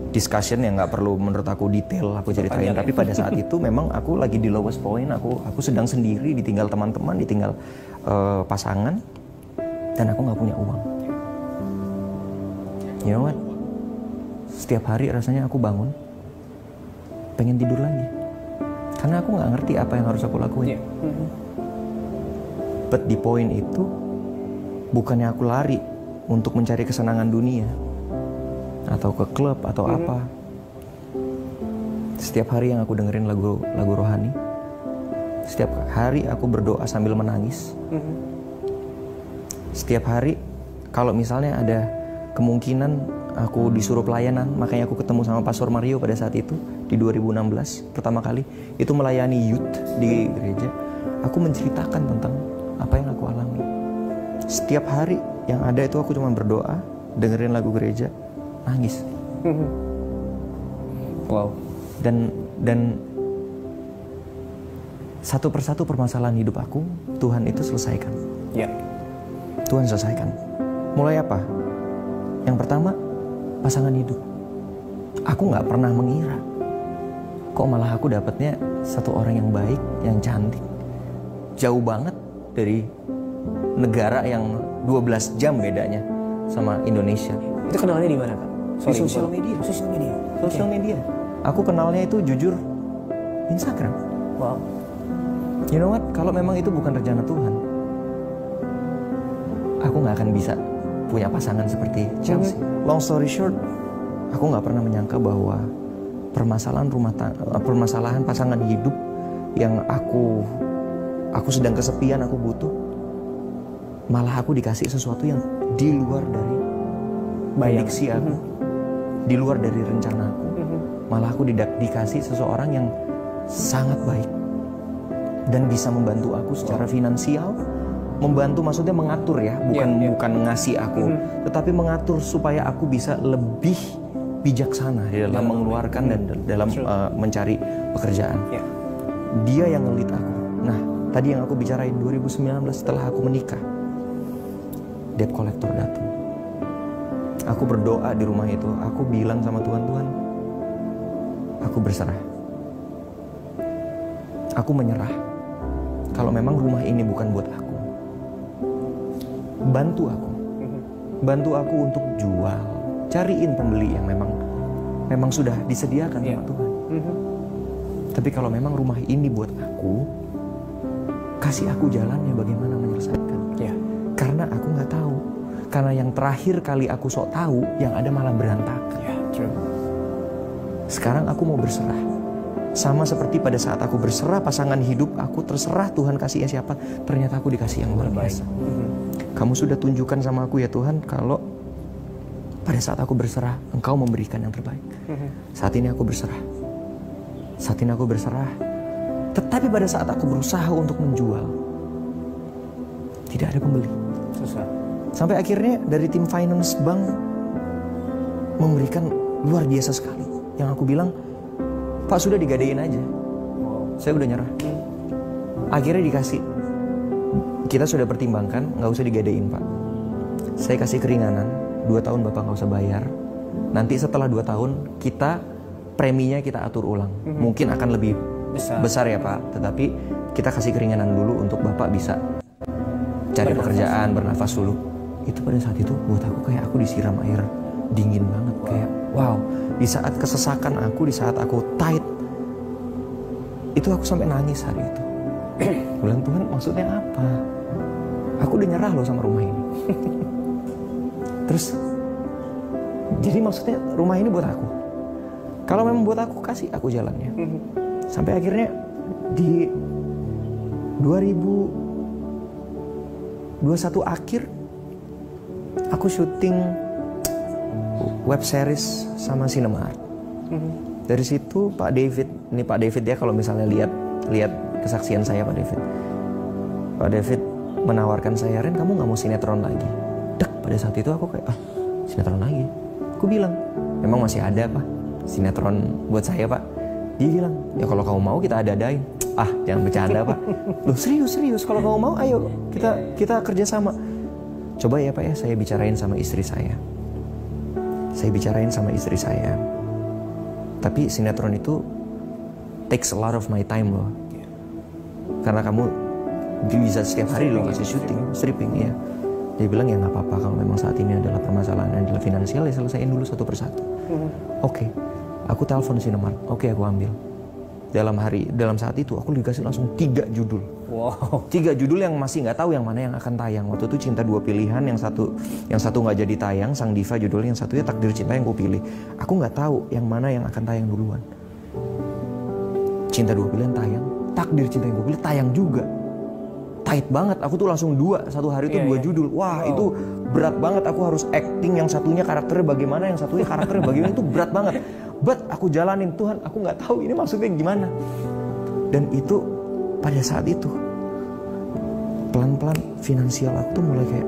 Speaker 6: discussion yang nggak perlu menurut aku detail aku ceritain. Tapi pada saat itu memang aku lagi di lowest point. Aku sedang sendiri, ditinggal teman-teman, ditinggal pasangan, dan aku nggak punya uang. You know what? Setiap hari rasanya aku bangun, pengen tidur lagi. Karena aku nggak ngerti apa yang harus aku lakuin. But di poin itu, bukannya aku lari untuk mencari kesenangan dunia, atau ke klub, atau apa. Setiap hari yang aku dengerin lagu rohani, setiap hari aku berdoa sambil menangis. Setiap hari, kalau misalnya ada kemungkinan aku disuruh pelayanan, makanya aku ketemu sama Pastor Mario pada saat itu, di 2016, pertama kali, itu melayani youth di gereja. Aku menceritakan tentang apa yang aku alami. Setiap hari yang ada itu aku cuma berdoa, dengerin lagu gereja, nangis.
Speaker 7: Wow.
Speaker 6: Dan satu persatu permasalahan hidup aku, Tuhan itu selesaikan.
Speaker 7: Ya.
Speaker 6: Tuhan selesaikan. Mulai apa? Yang pertama, pasangan hidup. Aku nggak pernah mengira, kok malah aku dapatnya satu orang yang baik, yang cantik. Jauh banget dari negara yang 12 jam bedanya sama Indonesia.
Speaker 7: Itu kenalnya di mana, Kak?
Speaker 6: Di sosial media.
Speaker 7: Sosial media.
Speaker 6: Sosial media. Aku kenalnya itu jujur Instagram.
Speaker 7: Wow.
Speaker 6: You know what? Kalau memang itu bukan rencana Tuhan, aku nggak akan bisa punya pasangan seperti Chelsea. Long story short, aku nggak pernah menyangka bahwa permasalahan pasangan hidup yang aku sedang kesepian, aku butuh, malah aku dikasih sesuatu yang di luar dari prediksi aku, di luar dari rencana aku. Malah aku dikasih seseorang yang sangat baik dan bisa membantu aku secara finansial. Membantu maksudnya mengatur ya, bukan ngasih aku, tetapi mengatur supaya aku bisa lebih bijaksana di dalam mengeluarkan dan dalam mencari pekerjaan. Dia yang ngelit aku. Nah, tadi yang aku bicarain 2019 setelah aku menikah, debt collector datang. Aku berdoa di rumah itu, aku bilang sama Tuhan, aku berserah. Aku menyerah. Kalau memang rumah ini bukan buat aku, bantu aku untuk jual, cariin pembeli yang memang sudah disediakan sama Tuhan. Tapi kalau memang rumah ini buat aku, kasih aku jalannya bagaimana menyelesaikan. Karena aku nggak tahu. Karena yang terakhir kali aku sok tahu, yang ada malah berantakan. Sekarang aku mau berserah. Sama seperti pada saat aku berserah pasangan hidup, aku terserah Tuhan kasihnya siapa, ternyata aku dikasih yang luar biasa. Kamu sudah tunjukkan sama aku ya Tuhan, kalau pada saat aku berserah, Engkau memberikan yang terbaik. Saat ini aku berserah. Tetapi pada saat aku berusaha untuk menjual, tidak ada pembeli.
Speaker 7: Susah.
Speaker 6: Sampai akhirnya dari tim finance bank memberikan luar biasa sekali. Yang aku bilang, Pak sudah digadein aja. Saya udah nyerah. Akhirnya dikasih. Kita sudah pertimbangkan, nggak usah digadein Pak. Saya kasih keringanan, 2 tahun Bapak nggak usah bayar. Nanti setelah 2 tahun, preminya kita atur ulang. Mungkin akan lebih besar ya Pak. Tetapi kita kasih keringanan dulu untuk Bapak bisa cari pekerjaan, bernafas dulu. Itu pada saat itu buat aku kayak aku disiram air dingin banget. Kayak wow, di saat kesesakan aku, di saat aku tight, itu aku sampai nangis hari itu. Bilang, Tuhan maksudnya apa? Aku udah nyerah loh sama rumah ini. Terus jadi maksudnya rumah ini buat aku. Kalau memang buat aku, kasih aku jalannya. Sampai akhirnya di 2021 akhir, aku syuting web series sama Cinemark. Dari situ Pak David ya, kalau misalnya lihat kesaksian saya Pak David menawarkan saya, Ren kamu nggak mau sinetron lagi? Pada saat itu aku kayak sinetron lagi. Aku bilang, memang masih ada Pak sinetron buat saya Pak? Dia bilang, ya kalau kamu mau kita ada-adain. Jangan bercanda Pak. Loh serius kalau kamu mau ayo kita kerjasama. Coba ya Pak ya, saya bicarain sama istri saya. Tapi sinetron itu takes a lot of my time loh. Karena kamu bisa setiap hari loh kasih syuting, stripping ya. Dia bilang ya nggak apa-apa, kalau memang saat ini adalah permasalahan finansial ya selesaiin dulu satu persatu. Oke. Aku telepon Cinemark, oke aku ambil. dalam saat itu aku dikasih langsung 3 judul.
Speaker 7: Wow.
Speaker 6: 3 judul yang masih nggak tahu yang mana yang akan tayang. Waktu itu Cinta Dua Pilihan, yang satu nggak jadi tayang, Sang Diva judulnya, yang satunya Takdir Cinta yang ku pilih. Aku nggak tahu yang mana yang akan tayang duluan. Cinta Dua Pilihan tayang, Takdir Cinta yang ku pilih tayang juga. Tight banget, aku tuh langsung 2 satu hari itu 2 judul. Wah, itu berat banget. Aku harus acting, yang satunya karakternya bagaimana, yang satunya karakternya bagaimana, itu berat banget. But aku jalanin, Tuhan, aku nggak tahu ini maksudnya gimana. Dan itu pada saat itu pelan-pelan finansial aku tuh mulai kayak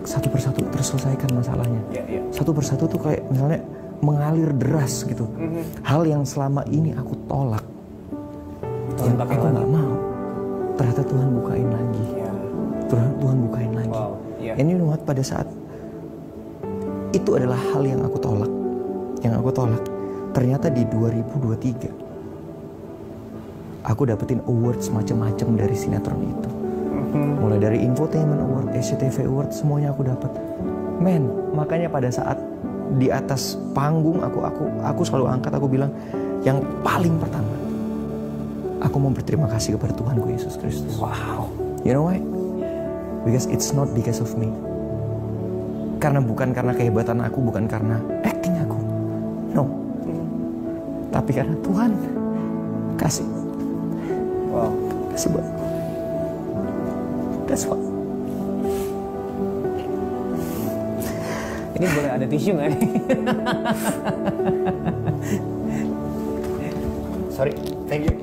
Speaker 6: satu persatu terselesaikan masalahnya. Satu persatu tuh kayak misalnya mengalir deras gitu. Hal yang selama ini aku tolak, yang aku nggak mau, ternyata Tuhan bukain lagi. Tuhan bukain lagi. And you know what, pada saat itu adalah hal yang aku tolak. Ternyata di 2023 aku dapetin awards macam-macam dari sinetron itu. Mulai dari Infotainment Award, SCTV Award, semuanya aku dapat. Men, makanya pada saat di atas panggung aku selalu angkat, aku bilang yang paling pertama, aku mau berterima kasih kepada Tuhanku Yesus Kristus.
Speaker 7: Wow.
Speaker 6: You know why? Because it's not because of me. Bukan karena kehebatan aku, bukan karena acting aku. No. Tapi karena Tuhan kasih.
Speaker 7: Wow.
Speaker 6: Kasih buat. That's what.
Speaker 7: Ini boleh ada tisu nggak nih?
Speaker 6: Sorry, thank you.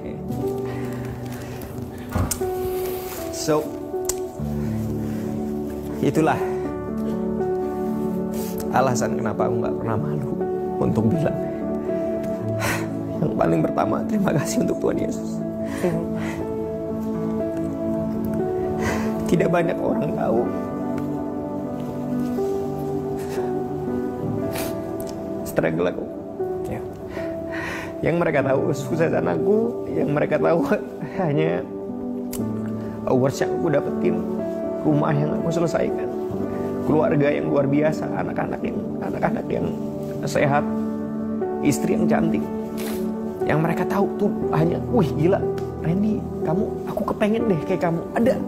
Speaker 6: So, itulah alasan kenapa aku nggak pernah malu untuk bilang. Yang paling pertama, terima kasih untuk Tuhan Yesus. Tidak banyak orang tahu struggle aku. Yang mereka tahu suksesan aku, yang mereka tahu hanya awards yang aku dapetin, rumah yang aku selesaikan, keluarga yang luar biasa, anak-anak yang sehat, istri yang cantik. Yang mereka tahu tuh hanya, wih gila, Randy, aku kepengen deh kayak kamu.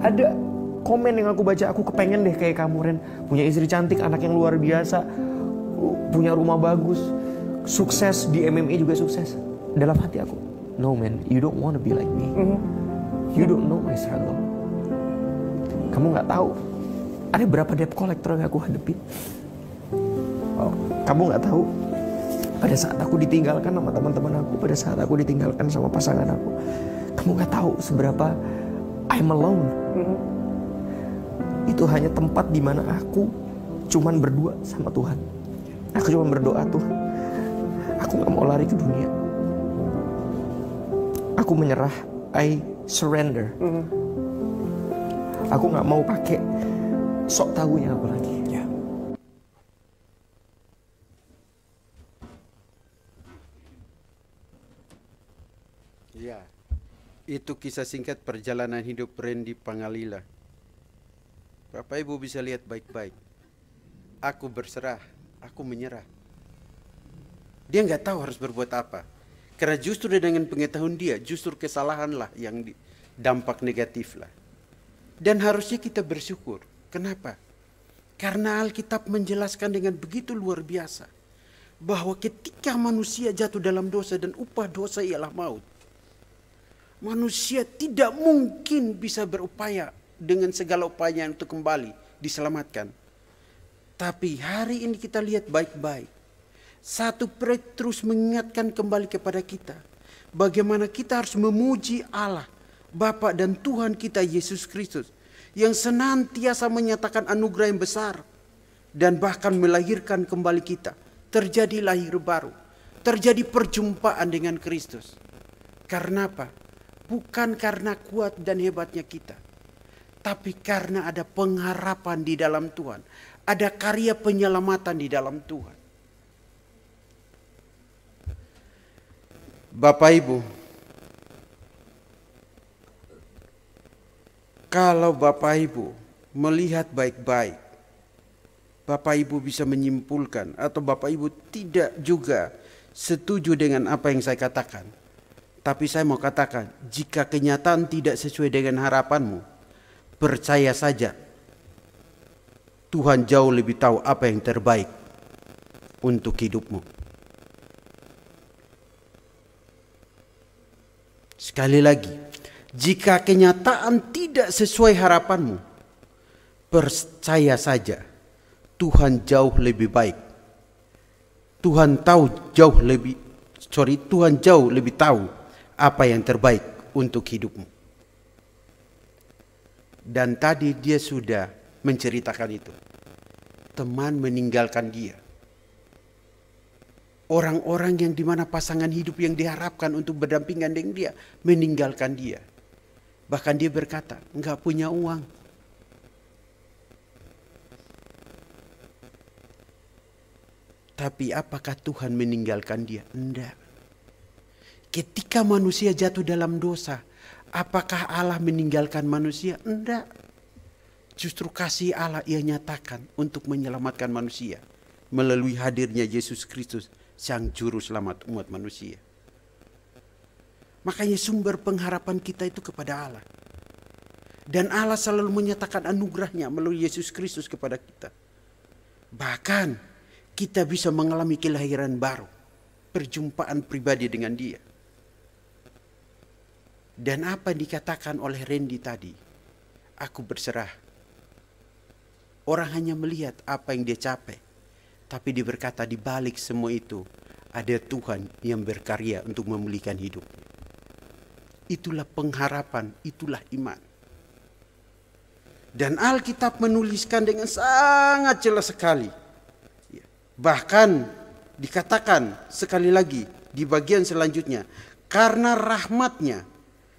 Speaker 6: Ada komen yang aku baca, aku kepengen deh kayak kamu, Ren. Punya istri cantik, anak yang luar biasa, punya rumah bagus, sukses di MMA juga sukses. Dalam hati aku, no man, you don't wanna be like me. You don't know my struggle. Kamu nggak tahu ada berapa debt collector yang aku hadepin. Kamu nggak tahu pada saat aku ditinggalkan sama teman-teman aku, pada saat aku ditinggalkan sama pasangan aku, kamu nggak tahu seberapa I'm alone. Itu hanya tempat di mana aku cuman berdua sama Tuhan. Aku cuma berdoa, Tuhan, aku nggak mau lari ke dunia. Aku menyerah, I surrender. Aku nggak mau pakai sok tahunya aku lagi.
Speaker 5: Ya, itu kisah singkat perjalanan hidup Randy Pangalila. Bapak Ibu bisa lihat baik-baik. Aku berserah, aku menyerah. Dia nggak tahu harus berbuat apa. Karena justru dengan pengetahuan dia, justru kesalahanlah yang dampak negatif lah. Dan harusnya kita bersyukur. Kenapa? Karena Alkitab menjelaskan dengan begitu luar biasa. Bahwa ketika manusia jatuh dalam dosa dan upah dosa ialah maut. Manusia tidak mungkin bisa berupaya dengan segala upaya untuk kembali diselamatkan. Tapi hari ini kita lihat baik-baik. 1 Petrus mengingatkan kembali kepada kita. Bagaimana kita harus memuji Allah, Bapa dan Tuhan kita Yesus Kristus. Yang senantiasa menyatakan anugerah yang besar. Dan bahkan melahirkan kembali kita. Terjadi lahir baru. Terjadi perjumpaan dengan Kristus. Karena apa? Bukan karena kuat dan hebatnya kita. Tapi karena ada pengharapan di dalam Tuhan. Ada karya penyelamatan di dalam Tuhan. Bapak Ibu, kalau Bapak Ibu melihat baik-baik, Bapak Ibu bisa menyimpulkan atau Bapak Ibu tidak juga setuju dengan apa yang saya katakan. Tapi saya mau katakan, jika kenyataan tidak sesuai dengan harapanmu, percaya saja Tuhan jauh lebih tahu apa yang terbaik untuk hidupmu. Sekali lagi, jika kenyataan tidak sesuai harapanmu, percaya saja Tuhan jauh lebih baik. Tuhan jauh lebih tahu apa yang terbaik untuk hidupmu. Dan tadi dia sudah menceritakan itu. Teman meninggalkan dia. Orang-orang yang dimana pasangan hidup yang diharapkan untuk berdampingan dengan dia meninggalkan dia. Bahkan dia berkata, enggak punya uang. Tapi apakah Tuhan meninggalkan dia? Enggak. Ketika manusia jatuh dalam dosa, apakah Allah meninggalkan manusia? Enggak. Justru kasih Allah ia nyatakan untuk menyelamatkan manusia melalui hadirnya Yesus Kristus, Sang Juru Selamat umat manusia. Makanya sumber pengharapan kita itu kepada Allah. Dan Allah selalu menyatakan anugerahnya melalui Yesus Kristus kepada kita. Bahkan kita bisa mengalami kelahiran baru, perjumpaan pribadi dengan Dia. Dan apa yang dikatakan oleh Randy tadi, aku berserah. Orang hanya melihat apa yang dia capai, tapi dia berkata di balik semua itu ada Tuhan yang berkarya untuk memulihkan hidup. Itulah pengharapan, itulah iman. Dan Alkitab menuliskan dengan sangat jelas sekali. Bahkan dikatakan sekali lagi di bagian selanjutnya, karena rahmat-Nya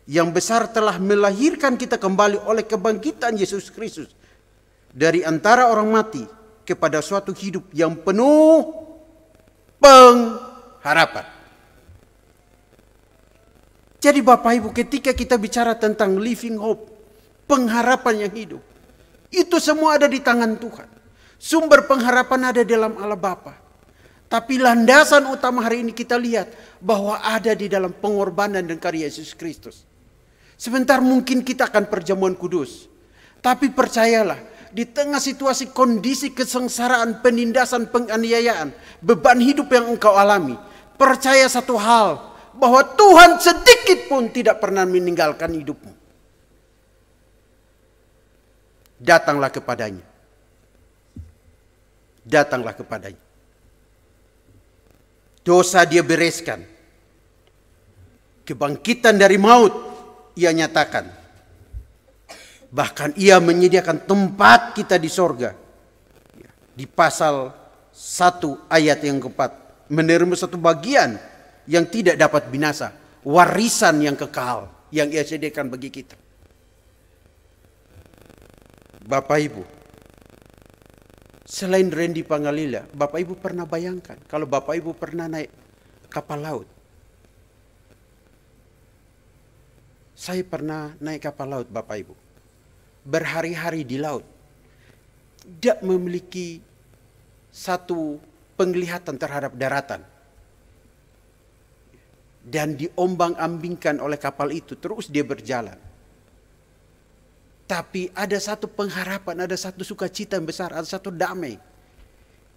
Speaker 5: yang besar telah melahirkan kita kembali oleh kebangkitan Yesus Kristus dari antara orang mati kepada suatu hidup yang penuh pengharapan. Jadi Bapak Ibu, ketika kita bicara tentang living hope, pengharapan yang hidup, itu semua ada di tangan Tuhan. Sumber pengharapan ada dalam Allah Bapa. Tapi landasan utama hari ini kita lihat bahwa ada di dalam pengorbanan dan karya Yesus Kristus. Sebentar mungkin kita akan perjamuan kudus. Tapi percayalah, di tengah situasi kondisi kesengsaraan, penindasan, penganiayaan, beban hidup yang engkau alami, percaya satu hal, bahwa Tuhan sedikit pun tidak pernah meninggalkan hidupmu. Datanglah kepadanya. Datanglah kepadanya. Dosa dia bereskan. Kebangkitan dari maut ia nyatakan. Bahkan ia menyediakan tempat kita di sorga. Di pasal 1 ayat yang keempat. Menerima satu bagian yang tidak dapat binasa. Warisan yang kekal yang ia sediakan bagi kita. Bapak Ibu, selain Randy Pangalila, Bapak Ibu pernah bayangkan kalau Bapak Ibu pernah naik kapal laut. Saya pernah naik kapal laut, Bapak Ibu. Berhari-hari di laut. Tidak memiliki satu penglihatan terhadap daratan. Dan diombang-ambingkan oleh kapal itu, terus dia berjalan. Tapi ada satu pengharapan, ada satu sukacita yang besar, ada satu damai.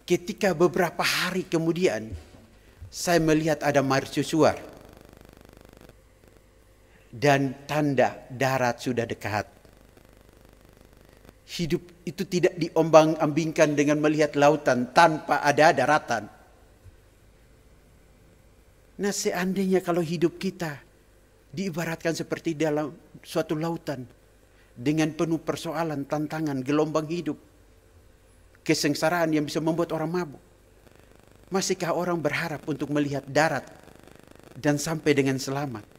Speaker 5: Ketika beberapa hari kemudian, saya melihat ada mercusuar. Dan tanda darat sudah dekat. Hidup itu tidak diombang-ambingkan dengan melihat lautan tanpa ada daratan. Nah, seandainya kalau hidup kita diibaratkan seperti dalam suatu lautan dengan penuh persoalan, tantangan, gelombang hidup, kesengsaraan yang bisa membuat orang mabuk, masihkah orang berharap untuk melihat darat dan sampai dengan selamat?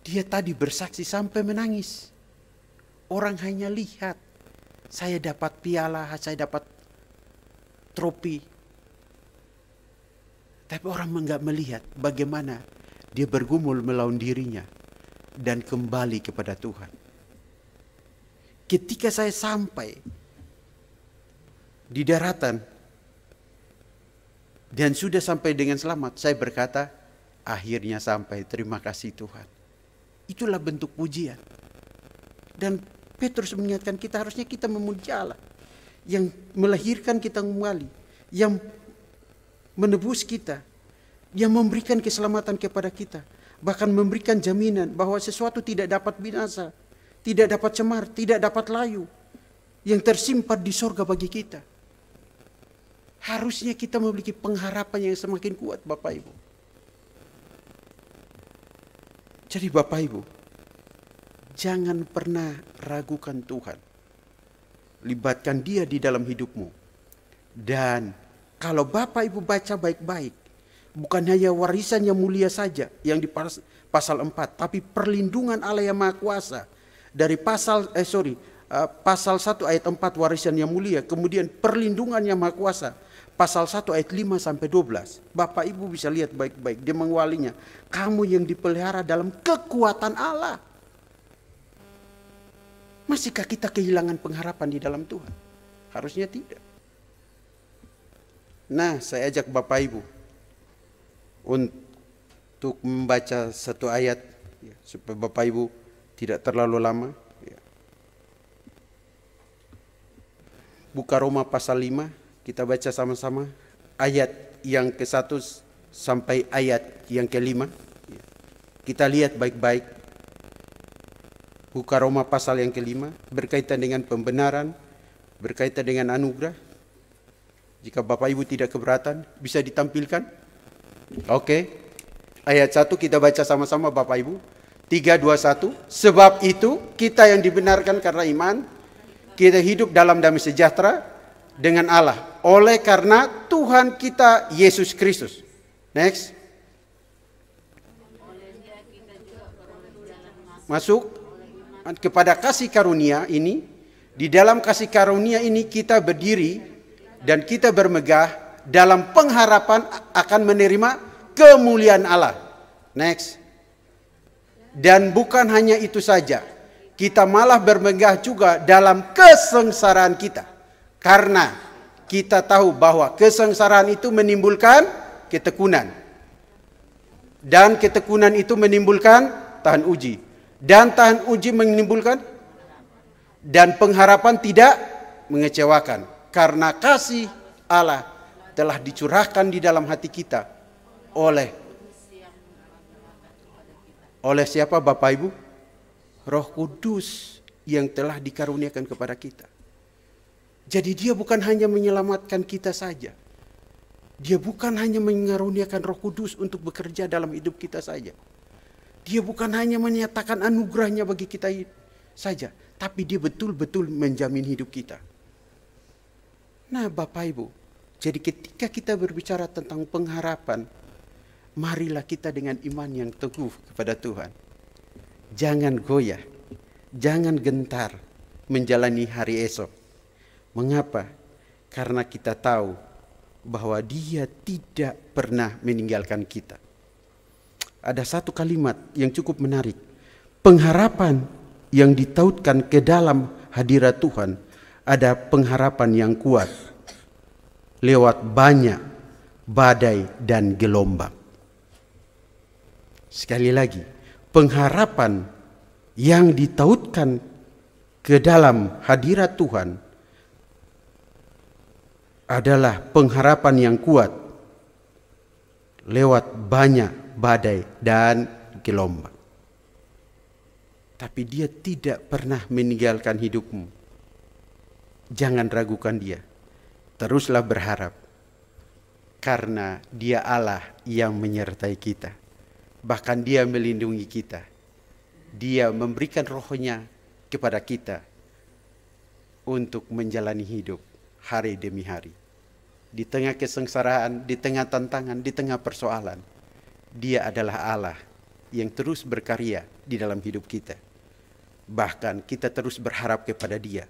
Speaker 5: Dia tadi bersaksi sampai menangis. Orang hanya lihat, saya dapat piala, saya dapat trofi. Tapi orang enggak melihat bagaimana dia bergumul melawan dirinya dan kembali kepada Tuhan. Ketika saya sampai di daratan, dan sudah sampai dengan selamat, saya berkata, akhirnya sampai, terima kasih Tuhan. Itulah bentuk pujian. Dan Petrus mengingatkan kita, harusnya kita memuji Allah yang melahirkan kita kembali, yang menebus kita, yang memberikan keselamatan kepada kita, bahkan memberikan jaminan bahwa sesuatu tidak dapat binasa, tidak dapat cemar, tidak dapat layu, yang tersimpan di sorga bagi kita. Harusnya kita memiliki pengharapan yang semakin kuat, Bapak Ibu. Jadi Bapak Ibu, jangan pernah ragukan Tuhan. Libatkan Dia di dalam hidupmu. Dan kalau Bapak Ibu baca baik-baik, bukan hanya warisan yang mulia saja yang di pasal 4, tapi perlindungan Allah yang Maha Kuasa. Dari pasal 1 ayat 4 warisan yang mulia, kemudian perlindungan yang Maha Kuasa. Pasal 1 ayat 5 sampai 12. Bapak Ibu bisa lihat baik-baik, dia mengawalinya. Kamu yang dipelihara dalam kekuatan Allah. Masihkah kita kehilangan pengharapan di dalam Tuhan? Harusnya tidak. Nah, saya ajak Bapak Ibu untuk membaca satu ayat ya, supaya Bapak Ibu tidak terlalu lama. Ya. Buka Roma pasal 5, kita baca sama-sama ayat yang ke-1 sampai ayat yang ke-5. Ya. Kita lihat baik-baik. Buka Roma pasal yang ke-5 berkaitan dengan pembenaran, berkaitan dengan anugerah. Jika Bapak Ibu tidak keberatan, bisa ditampilkan. Oke. Ayat 1 kita baca sama-sama Bapak Ibu. 3, 2, 1. Sebab itu kita yang dibenarkan karena iman, kita hidup dalam damai sejahtera dengan Allah oleh karena Tuhan kita Yesus Kristus. Next. Masuk kepada kasih karunia ini. Di dalam kasih karunia ini kita berdiri dan kita bermegah dalam pengharapan akan menerima kemuliaan Allah. Next. Dan bukan hanya itu saja, kita malah bermegah juga dalam kesengsaraan kita. Karena kita tahu bahwa kesengsaraan itu menimbulkan ketekunan. Dan ketekunan itu menimbulkan tahan uji. Dan tahan uji menimbulkan, dan pengharapan tidak mengecewakan. Karena kasih Allah telah dicurahkan di dalam hati kita oleh siapa Bapak Ibu? Roh Kudus yang telah dikaruniakan kepada kita. Jadi dia bukan hanya menyelamatkan kita saja. Dia bukan hanya mengaruniakan Roh Kudus untuk bekerja dalam hidup kita saja. Dia bukan hanya menyatakan anugerahnya bagi kita saja. Tapi dia betul-betul menjamin hidup kita. Nah Bapak Ibu, jadi ketika kita berbicara tentang pengharapan, marilah kita dengan iman yang teguh kepada Tuhan. Jangan goyah, jangan gentar menjalani hari esok. Mengapa? Karena kita tahu bahwa Dia tidak pernah meninggalkan kita. Ada satu kalimat yang cukup menarik. Pengharapan yang ditautkan ke dalam hadirat Tuhan, ada pengharapan yang kuat lewat banyak badai dan gelombang. Sekali lagi, pengharapan yang ditautkan ke dalam hadirat Tuhan adalah pengharapan yang kuat lewat banyak badai dan gelombang. Tapi Dia tidak pernah meninggalkan hidupmu. Jangan ragukan Dia. Teruslah berharap. Karena Dia Allah yang menyertai kita. Bahkan Dia melindungi kita. Dia memberikan roh-Nya kepada kita untuk menjalani hidup hari demi hari. Di tengah kesengsaraan, di tengah tantangan, di tengah persoalan, Dia adalah Allah yang terus berkarya di dalam hidup kita. Bahkan kita terus berharap kepada Dia.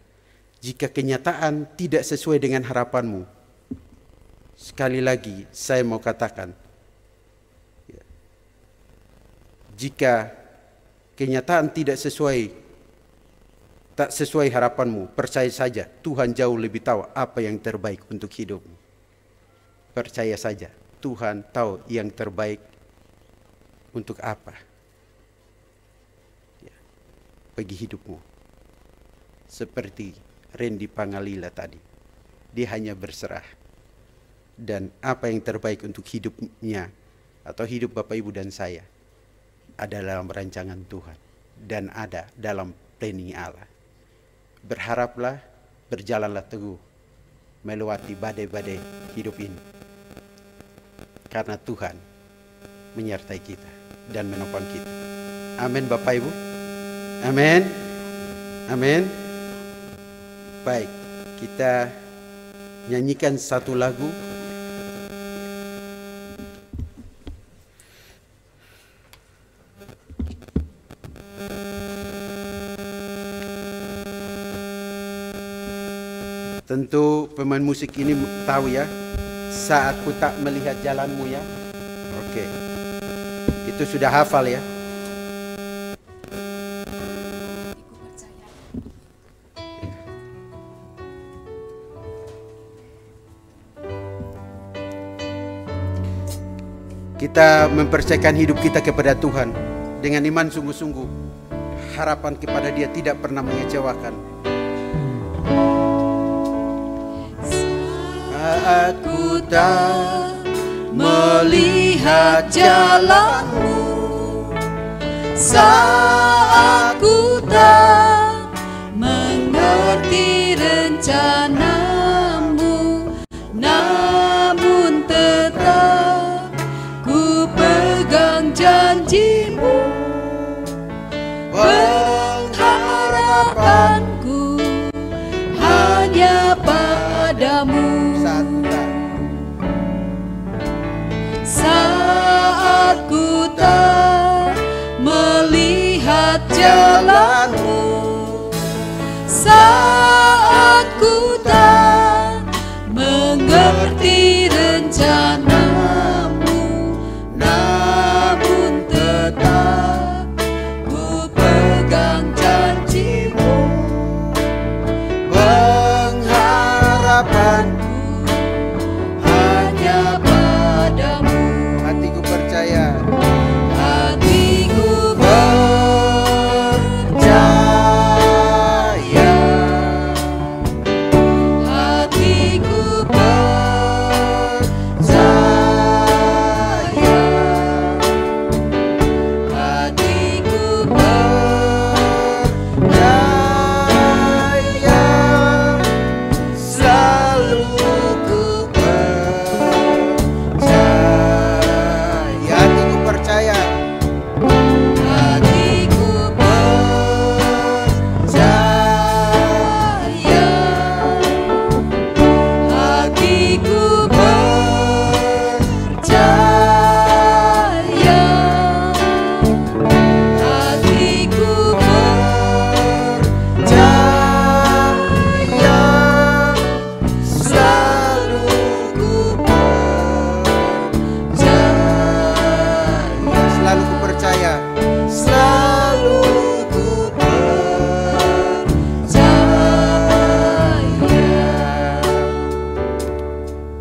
Speaker 5: Jika kenyataan tidak sesuai dengan harapanmu, sekali lagi saya mau katakan, jika kenyataan tak sesuai harapanmu, percaya saja Tuhan jauh lebih tahu apa yang terbaik untuk hidupmu. percaya saja, Tuhan tahu yang terbaik untuk apa ya, bagi hidupmu. Seperti Randy Pangalila tadi, dia hanya berserah. Dan apa yang terbaik untuk hidupnya atau hidup Bapak Ibu dan saya ada dalam rancangan Tuhan dan ada dalam planning Allah. Berharaplah, berjalanlah teguh melewati badai-badai hidup ini, karena Tuhan menyertai kita dan menopang kita. Amin Bapak Ibu. Amin. Amin. Baik, kita nyanyikan satu lagu. Tentu pemain musik ini tahu ya, Saat Ku Tak Melihat Jalanmu ya. Oke, itu sudah hafal ya. Kita mempercayakan hidup kita kepada Tuhan dengan iman sungguh-sungguh. Harapan kepada Dia tidak pernah mengecewakan. Saat ku tak melihat jalanmu,
Speaker 2: Saat ku tak mengerti rencanamu, namun tetap ku pegang janjimu. Pengharapanku hanya padamu. Saat ku tak melihat jalanmu, saat ku tak mengerti rencanamu, namun tetap ku pegang janjimu.
Speaker 5: pengharapanku
Speaker 2: Hanya padamu.
Speaker 5: hatiku percaya.
Speaker 2: Hatiku
Speaker 5: Percaya,
Speaker 2: hatiku
Speaker 5: percaya,
Speaker 2: hatiku
Speaker 5: percaya, selalu ku percaya. Hatiku percaya.
Speaker 2: hatiku percaya, hatiku percaya, hatiku
Speaker 5: Percaya, selalu ku percaya. Selalu ku percaya. Selalu ku percaya.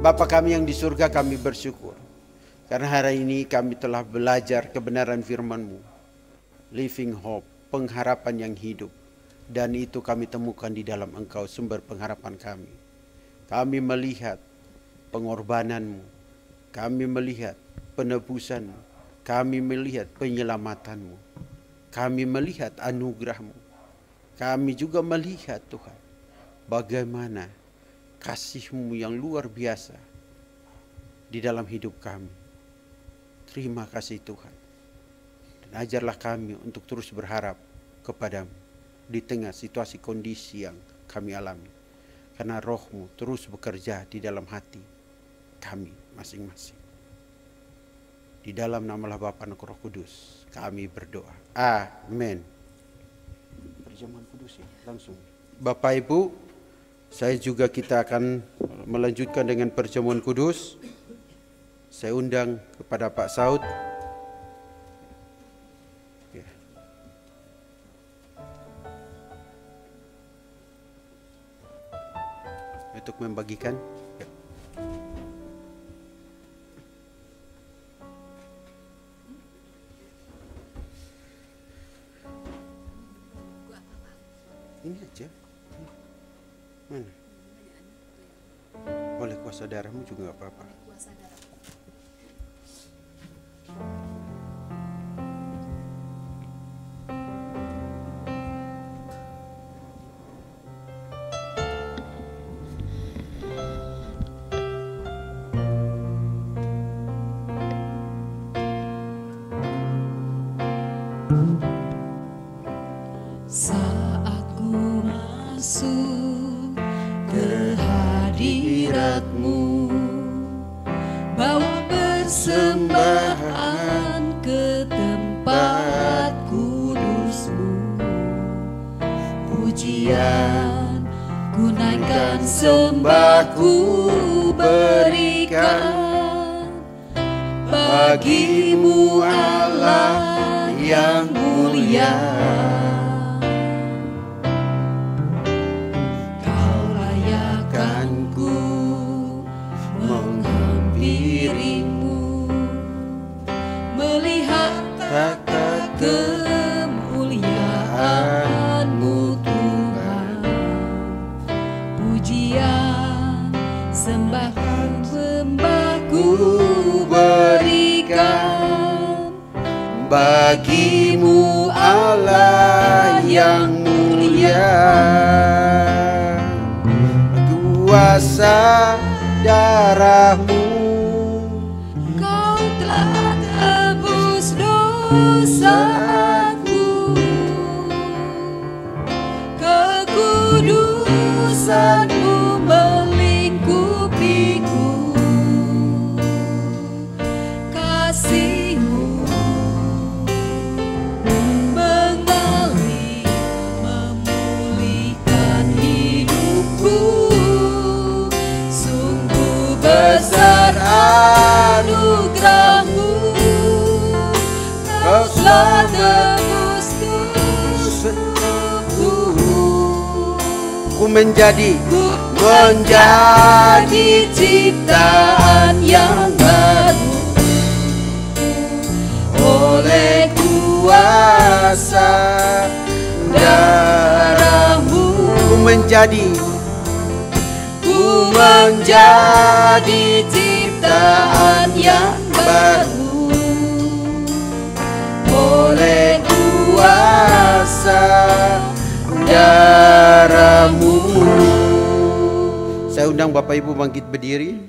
Speaker 5: Bapa kami yang di surga, kami bersyukur karena hari ini kami telah belajar kebenaran firman-Mu, living hope, pengharapan yang hidup, dan itu kami temukan di dalam Engkau, sumber pengharapan kami. Kami melihat pengorbanan-Mu, kami melihat penebusan-Mu, kami melihat penyelamatan-Mu, kami melihat anugerah-Mu, kami juga melihat Tuhan bagaimana kasih-Mu yang luar biasa di dalam hidup kami. Terima kasih Tuhan. Dan ajarlah kami untuk terus berharap kepada-Mu di tengah situasi kondisi yang kami alami. Karena Roh-Mu terus bekerja di dalam hati kami masing-masing. Di dalam namalah Bapa dan Roh Kudus kami berdoa. Amin. Perjamuan kudus ya, langsung. Bapak Ibu, kita akan melanjutkan dengan perjamuan kudus. Saya undang kepada Pak Saud. Ya. Untuk membagikan. Ya. Ini aja. Mana? Oleh kuasa darahmu juga nggak apa-apa.
Speaker 2: Saat ku masuk ke hadirat-Mu, bawa persembahan ke tempat kudus-Mu. Pujian ku naikkan, sembah ku berikan bagi-Mu Allah yang mulia.
Speaker 1: Kemuliaan-Mu Tuhan, pujian sembah ku berikan
Speaker 5: bagi-Mu Allah yang mulia. Kuasa darah-Mu,
Speaker 1: Kau telah tebus dosaku, kekudusan-Mu melingkupiku, kasih-Mu mengalir memulihkan hidupku. Sungguh besar anugerah-Mu, Kau telah tebus dosaku.
Speaker 5: ku menjadi
Speaker 1: Ciptaan yang baru oleh kuasa darah-Mu.
Speaker 5: ku menjadi
Speaker 1: ciptaan yang baru oleh kuasa darah-Mu.
Speaker 5: Saya undang Bapak Ibu bangkit berdiri.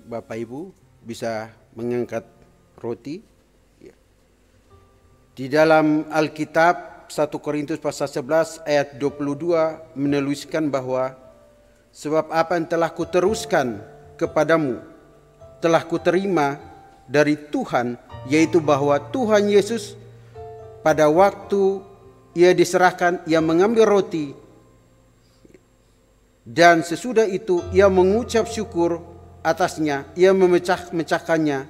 Speaker 5: Bapak Ibu bisa mengangkat roti. Di dalam Alkitab 1 Korintus pasal 11 ayat 22 menuliskan bahwa sebab apa yang telah kuteruskan kepadamu telah kuterima dari Tuhan, yaitu bahwa Tuhan Yesus pada waktu ia diserahkan, ia mengambil roti dan sesudah itu ia mengucap syukur atasnya, ia memecahkannya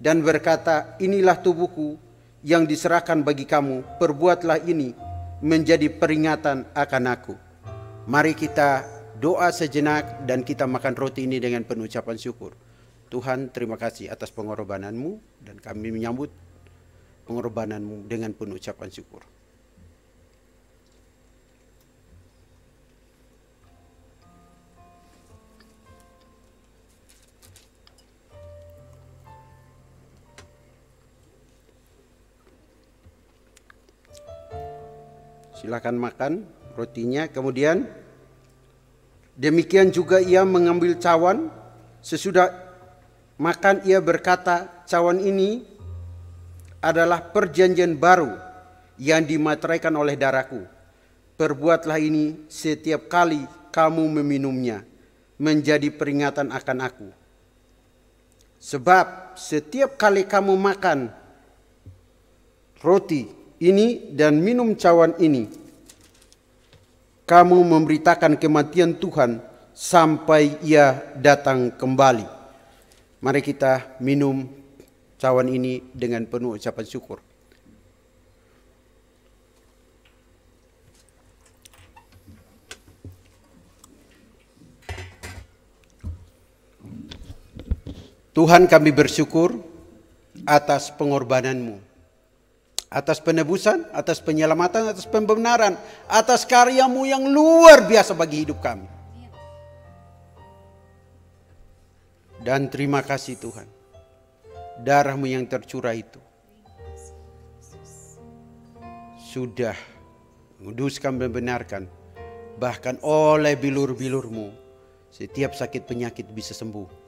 Speaker 5: dan berkata, inilah tubuhku yang diserahkan bagi kamu, perbuatlah ini menjadi peringatan akan aku. Mari kita doa sejenak dan kita makan roti ini dengan penuh ucapan syukur. Tuhan, terima kasih atas pengorbanan-Mu dan kami menyambut pengorbanan-Mu dengan penuh ucapan syukur. Silakan makan rotinya. Kemudian demikian juga ia mengambil cawan. Sesudah makan ia berkata, cawan ini adalah perjanjian baru yang dimateraikan oleh darahku. Perbuatlah ini setiap kali kamu meminumnya menjadi peringatan akan aku. Sebab setiap kali kamu makan roti ini dan minum cawan ini, kamu memberitakan kematian Tuhan sampai ia datang kembali. Mari kita minum cawan ini dengan penuh ucapan syukur. Tuhan, kami bersyukur atas pengorbananmu, atas penebusan, atas penyelamatan, atas pembenaran, atas karyamu yang luar biasa bagi hidup kami. Dan terima kasih Tuhan, darah-Mu yang tercurah itu sudah menguduskan dan membenarkan. Bahkan oleh bilur-bilur-Mu setiap sakit penyakit bisa sembuh.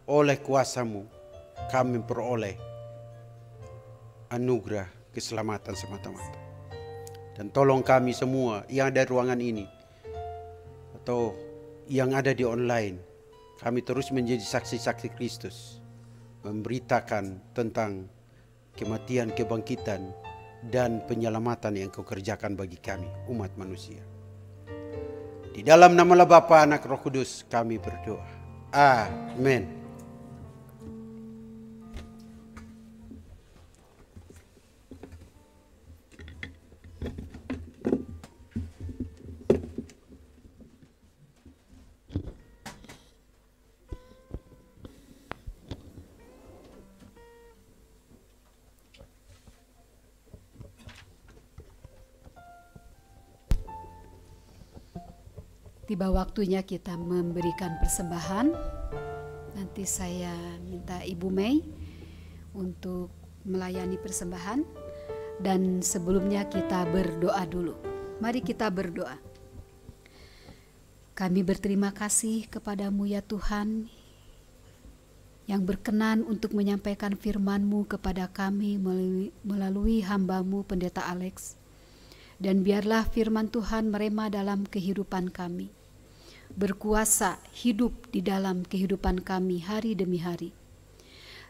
Speaker 5: Oleh kuasa-Mu kami memperoleh anugerah keselamatan semata-mata. Dan tolong kami semua yang ada di ruangan ini atau yang ada di online, kami terus menjadi saksi-saksi Kristus, memberitakan tentang kematian, kebangkitan, dan penyelamatan yang Kau kerjakan bagi kami, umat manusia. Di dalam nama Bapa, Anak, Roh Kudus kami berdoa. Amin.
Speaker 1: Tiba waktunya kita memberikan persembahan. Nanti saya minta Ibu Mei untuk melayani persembahan. Dan sebelumnya kita berdoa dulu. Mari kita berdoa. Kami berterima kasih kepadamu ya Tuhan, yang berkenan untuk menyampaikan firman-Mu kepada kami melalui hamba-Mu Pendeta Alex. Dan biarlah firman Tuhan merema dalam kehidupan kami, berkuasa hidup di dalam kehidupan kami hari demi hari.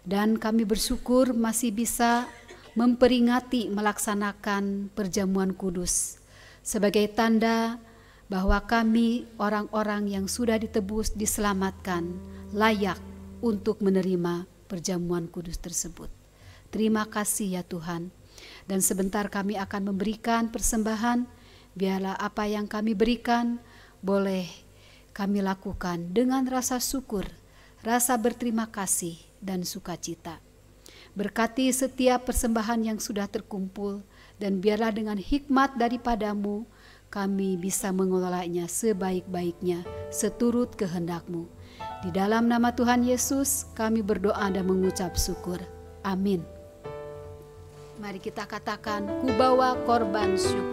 Speaker 1: Dan kami bersyukur masih bisa memperingati melaksanakan perjamuan kudus sebagai tanda bahwa kami orang-orang yang sudah ditebus, diselamatkan, layak untuk menerima perjamuan kudus tersebut. Terima kasih ya Tuhan. Dan sebentar kami akan memberikan persembahan. Biarlah apa yang kami berikan boleh kami lakukan dengan rasa syukur, rasa berterima kasih dan sukacita. Berkati setiap persembahan yang sudah terkumpul, dan biarlah dengan hikmat daripada-Mu kami bisa mengelolanya sebaik-baiknya seturut kehendak-Mu. Di dalam nama Tuhan Yesus kami berdoa dan mengucap syukur. Amin. Mari kita katakan, ku bawa korban syukur.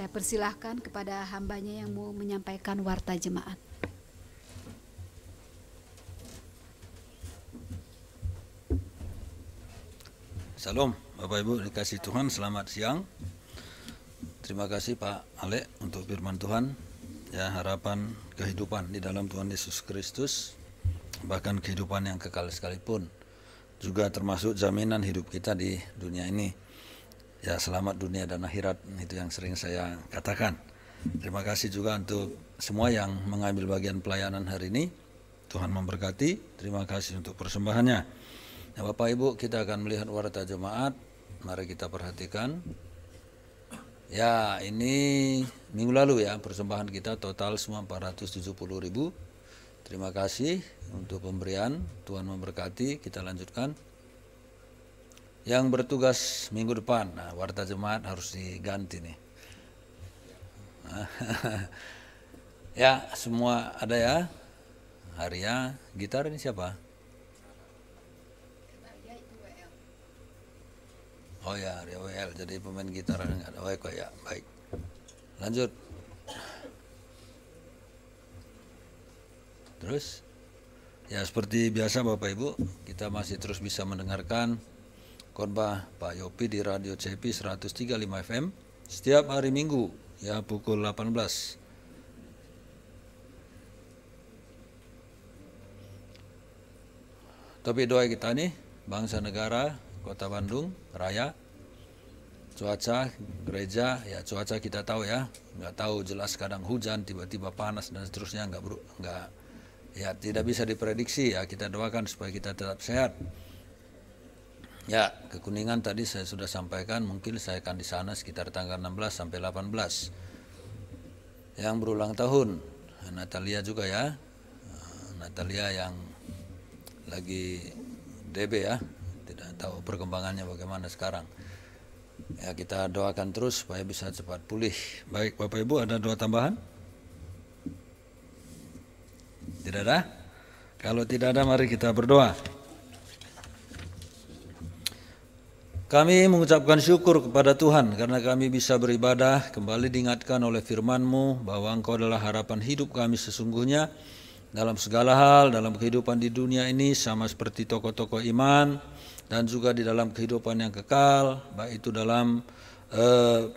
Speaker 1: Persilahkan kepada hambanya yang mau menyampaikan warta jemaat.
Speaker 3: Salam Bapak Ibu dikasih Tuhan, selamat siang. Terima kasih Pak Ale untuk firman Tuhan. Ya, harapan kehidupan di dalam Tuhan Yesus Kristus, bahkan kehidupan yang kekal sekalipun, juga termasuk jaminan hidup kita di dunia ini. Ya, selamat dunia dan akhirat, itu yang sering saya katakan. Terima kasih juga untuk semua yang mengambil bagian pelayanan hari ini. Tuhan memberkati. Terima kasih untuk persembahannya. Ya, Bapak Ibu, kita akan melihat warta jemaat. Mari kita perhatikan. Ya, ini minggu lalu ya, persembahan kita total semua 470.000. Terima kasih untuk pemberian. Tuhan memberkati. Kita lanjutkan. Yang bertugas minggu depan, nah, warta jemaat harus diganti nih. Ya, semua ada ya. Haria, gitar ini siapa? Oh ya, Haria WL, jadi pemain gitar enggak ada. Baik, ya, baik. Lanjut. Terus Ya, seperti biasa Bapak Ibu, kita masih terus bisa mendengarkan khotbah Pak Yopi di Radio CP 103.5 FM setiap hari Minggu ya pukul 18. Tapi doa kita nih, bangsa negara, Kota Bandung, Raya, cuaca, gereja, ya cuaca kita tahu ya, nggak tahu jelas kadang hujan, tiba-tiba panas dan seterusnya, ya tidak bisa diprediksi ya. Kita doakan supaya kita tetap sehat. Ya, ke Kuningan tadi saya sudah sampaikan, mungkin saya akan di sana sekitar tanggal 16 sampai 18. Yang berulang tahun, Natalia juga ya, Natalia yang lagi DB ya, tidak tahu perkembangannya bagaimana sekarang. Ya, kita doakan terus supaya bisa cepat pulih. Baik Bapak Ibu, ada doa tambahan? Tidak ada? Kalau tidak ada, mari kita berdoa. Kami mengucapkan syukur kepada Tuhan karena kami bisa beribadah, kembali diingatkan oleh firman-Mu bahwa Engkau adalah harapan hidup kami sesungguhnya dalam segala hal, dalam kehidupan di dunia ini sama seperti tokoh-tokoh iman dan juga di dalam kehidupan yang kekal, baik itu dalam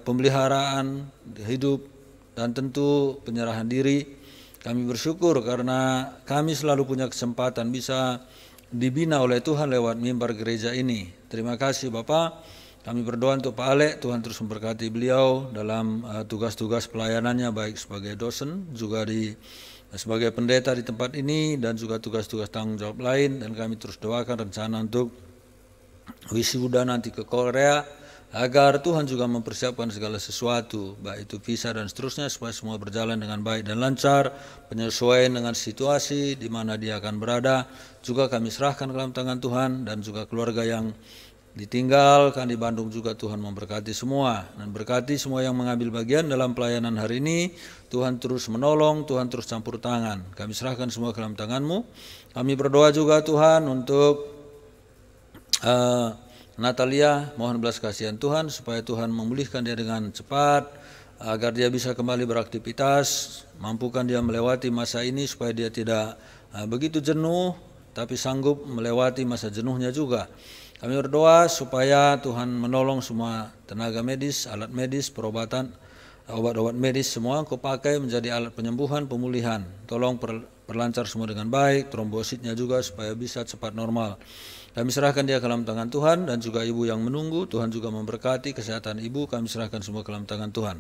Speaker 3: pemeliharaan hidup dan tentu penyerahan diri. Kami bersyukur karena kami selalu punya kesempatan bisa dibina oleh Tuhan lewat mimbar gereja ini. Terima kasih Bapak. Kami berdoa untuk Pak Alek, Tuhan terus memberkati beliau dalam tugas-tugas pelayanannya, baik sebagai dosen, juga sebagai pendeta di tempat ini, dan juga tugas-tugas tanggung jawab lain. Dan kami terus doakan rencana untuk wisuda nanti ke Korea, agar Tuhan juga mempersiapkan segala sesuatu, baik itu visa dan seterusnya, supaya semua berjalan dengan baik dan lancar, penyesuaian dengan situasi di mana dia akan berada. Juga kami serahkan ke dalam tangan Tuhan, dan juga keluarga yang ditinggalkan di Bandung juga Tuhan memberkati semua, dan berkati semua yang mengambil bagian dalam pelayanan hari ini. Tuhan terus menolong, Tuhan terus campur tangan. Kami serahkan semua ke dalam tangan-Mu. Kami berdoa juga Tuhan untuk Natalia, mohon belas kasihan Tuhan supaya Tuhan memulihkan dia dengan cepat, agar dia bisa kembali beraktivitas, mampukan dia melewati masa ini supaya dia tidak begitu jenuh, tapi sanggup melewati masa jenuhnya juga. Kami berdoa supaya Tuhan menolong semua tenaga medis, alat medis, perobatan, obat-obat medis, semua Engkau pakai menjadi alat penyembuhan, pemulihan. Tolong perlancar semua dengan baik, trombositnya juga supaya bisa cepat normal. Kami serahkan dia ke dalam tangan Tuhan, dan juga ibu yang menunggu, Tuhan juga memberkati kesehatan ibu, kami serahkan semua ke dalam tangan Tuhan.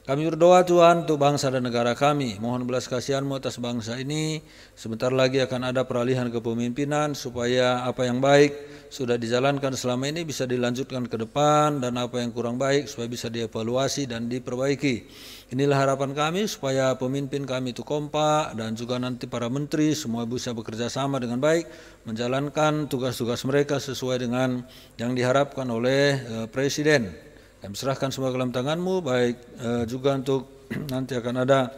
Speaker 3: Kami berdoa Tuhan untuk bangsa dan negara kami, mohon belas kasihan-Mu atas bangsa ini. Sebentar lagi akan ada peralihan kepemimpinan, supaya apa yang baik sudah dijalankan selama ini bisa dilanjutkan ke depan, dan apa yang kurang baik supaya bisa dievaluasi dan diperbaiki. Inilah harapan kami supaya pemimpin kami itu kompak, dan juga nanti para menteri semua bisa bekerja sama dengan baik, menjalankan tugas-tugas mereka sesuai dengan yang diharapkan oleh Presiden. Kami serahkan semua ke dalam tangan-Mu, baik juga untuk nanti akan ada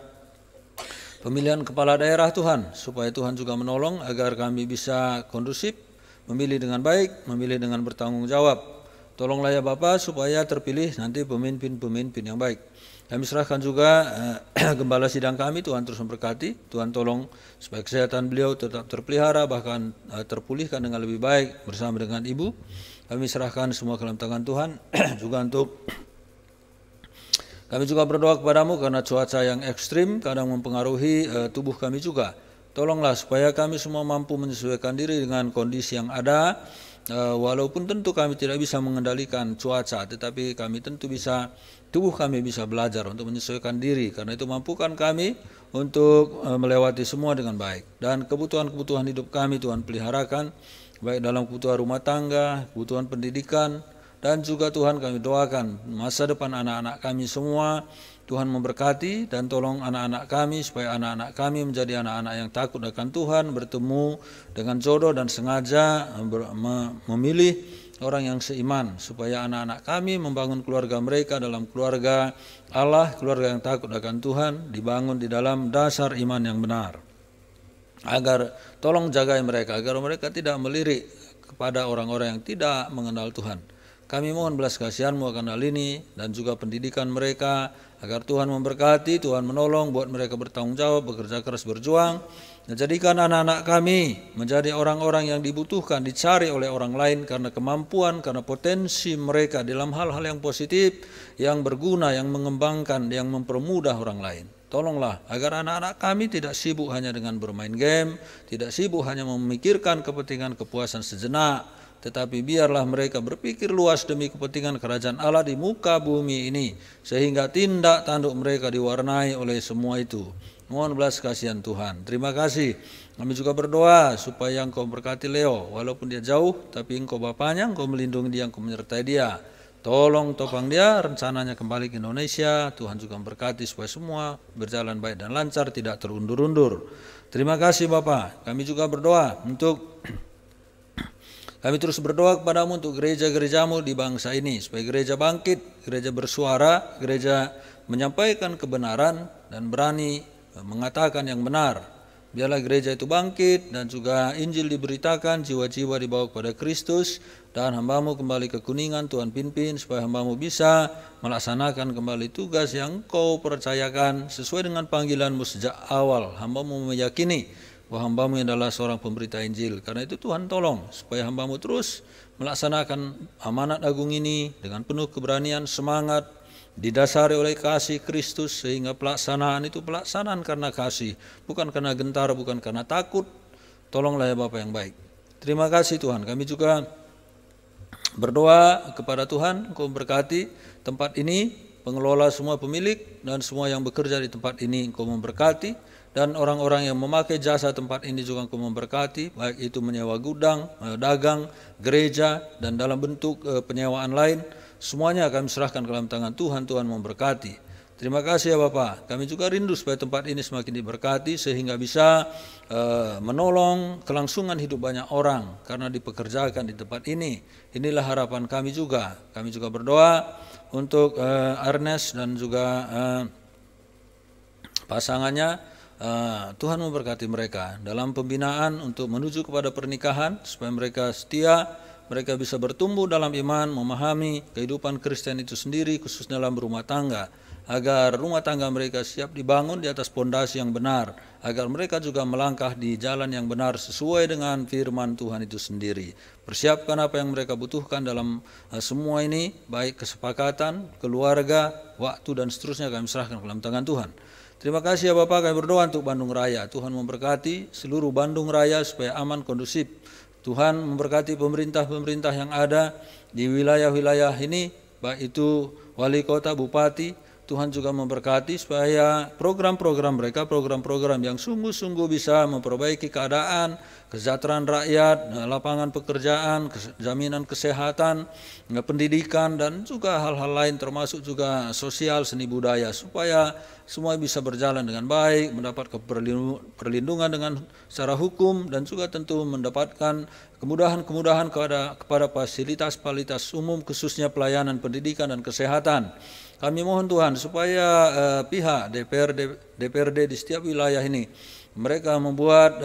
Speaker 3: pemilihan kepala daerah Tuhan, supaya Tuhan juga menolong agar kami bisa kondusif, memilih dengan baik, memilih dengan bertanggung jawab. Tolonglah ya Bapak supaya terpilih nanti pemimpin-pemimpin yang baik. Kami serahkan juga gembala sidang kami, Tuhan terus memberkati, Tuhan tolong supaya kesehatan beliau tetap terpelihara, bahkan terpulihkan dengan lebih baik bersama dengan Ibu. Kami serahkan semua ke dalam tangan Tuhan. Juga untuk kami juga berdoa kepadamu karena cuaca yang ekstrim kadang mempengaruhi tubuh kami juga. Tolonglah supaya kami semua mampu menyesuaikan diri dengan kondisi yang ada. Walaupun tentu kami tidak bisa mengendalikan cuaca, tetapi kami tentu bisa, tubuh kami bisa belajar untuk menyesuaikan diri. Karena itu mampukan kami untuk melewati semua dengan baik. Dan kebutuhan-kebutuhan hidup kami Tuhan peliharakan, baik dalam kebutuhan rumah tangga, kebutuhan pendidikan, dan juga Tuhan kami doakan masa depan anak-anak kami semua. Tuhan memberkati dan tolong anak-anak kami supaya anak-anak kami menjadi anak-anak yang takut akan Tuhan, bertemu dengan jodoh dan sengaja memilih orang yang seiman, supaya anak-anak kami membangun keluarga mereka dalam keluarga Allah, keluarga yang takut akan Tuhan, dibangun di dalam dasar iman yang benar. Agar tolong jagai mereka, agar mereka tidak melirik kepada orang-orang yang tidak mengenal Tuhan. Kami mohon belas kasihan-Mu akan hal ini, dan juga pendidikan mereka, Agar Tuhan memberkati, Tuhan menolong buat mereka bertanggung jawab, bekerja keras, berjuang. Dan jadikan anak-anak kami menjadi orang-orang yang dibutuhkan, dicari oleh orang lain karena kemampuan, karena potensi mereka dalam hal-hal yang positif, yang berguna, yang mengembangkan, yang mempermudah orang lain. Tolonglah agar anak-anak kami tidak sibuk hanya dengan bermain game, tidak sibuk hanya memikirkan kepentingan kepuasan sejenak, tetapi biarlah mereka berpikir luas demi kepentingan kerajaan Allah di muka bumi ini, sehingga tindak tanduk mereka diwarnai oleh semua itu. Mohon belas kasihan Tuhan. Terima kasih. Kami juga berdoa supaya Engkau berkati Leo, walaupun dia jauh, tapi Engkau Bapaknya, Engkau melindungi dia, Engkau menyertai dia. Tolong topang dia, rencananya kembali ke Indonesia. Tuhan juga memberkati supaya semua berjalan baik dan lancar, tidak terundur-undur. Terima kasih Bapak. Kami juga berdoa kami terus berdoa kepadamu untuk gereja-gerejamu di bangsa ini, supaya gereja bangkit, gereja bersuara, gereja menyampaikan kebenaran dan berani mengatakan yang benar. Biarlah gereja itu bangkit dan juga Injil diberitakan, jiwa-jiwa dibawa kepada Kristus, dan hambamu kembali ke Kuningan, Tuhan pimpin supaya hambamu bisa melaksanakan kembali tugas yang Kau percayakan sesuai dengan panggilanmu sejak awal. Hambamu meyakini bahwa hambamu adalah seorang pemberita Injil. Karena itu Tuhan tolong supaya hambamu terus melaksanakan amanat agung ini dengan penuh keberanian, semangat, didasari oleh kasih Kristus, sehingga pelaksanaan itu pelaksanaan karena kasih, bukan karena gentar, bukan karena takut. Tolonglah ya Bapa yang baik. Terima kasih Tuhan. Kami juga berdoa kepada Tuhan, Engkau berkati tempat ini, pengelola semua pemilik dan semua yang bekerja di tempat ini, Engkau memberkati, dan orang-orang yang memakai jasa tempat ini juga Engkau memberkati, baik itu menyewa gudang, dagang, gereja, dan dalam bentuk penyewaan lain. Semuanya kami serahkan ke dalam tangan Tuhan, Tuhan memberkati. Terima kasih ya Bapak. Kami juga rindu supaya tempat ini semakin diberkati sehingga bisa menolong kelangsungan hidup banyak orang karena dipekerjakan di tempat ini. Inilah harapan kami juga. Kami juga berdoa untuk Ernest dan juga pasangannya. Tuhan memberkati mereka dalam pembinaan untuk menuju kepada pernikahan supaya mereka setia, mereka bisa bertumbuh dalam iman, memahami kehidupan Kristen itu sendiri, khususnya dalam rumah tangga, agar rumah tangga mereka siap dibangun di atas pondasi yang benar, agar mereka juga melangkah di jalan yang benar sesuai dengan firman Tuhan itu sendiri. Persiapkan apa yang mereka butuhkan dalam semua ini, baik kesepakatan, keluarga, waktu, dan seterusnya kami serahkan ke dalam tangan Tuhan. Terima kasih ya Bapak, kami berdoa untuk Bandung Raya. Tuhan memberkati seluruh Bandung Raya supaya aman, kondusif. Tuhan memberkati pemerintah-pemerintah yang ada di wilayah-wilayah ini, baik itu wali kota, bupati. Tuhan juga memberkati supaya program-program mereka, program-program yang sungguh-sungguh bisa memperbaiki keadaan, kesejahteraan rakyat, lapangan pekerjaan, jaminan kesehatan, pendidikan, dan juga hal-hal lain termasuk juga sosial, seni budaya, supaya semua bisa berjalan dengan baik, mendapat perlindungan dengan secara hukum, dan juga tentu mendapatkan kemudahan-kemudahan kepada fasilitas-fasilitas umum, khususnya pelayanan pendidikan dan kesehatan. Kami mohon Tuhan supaya pihak DPRD di setiap wilayah ini, mereka membuat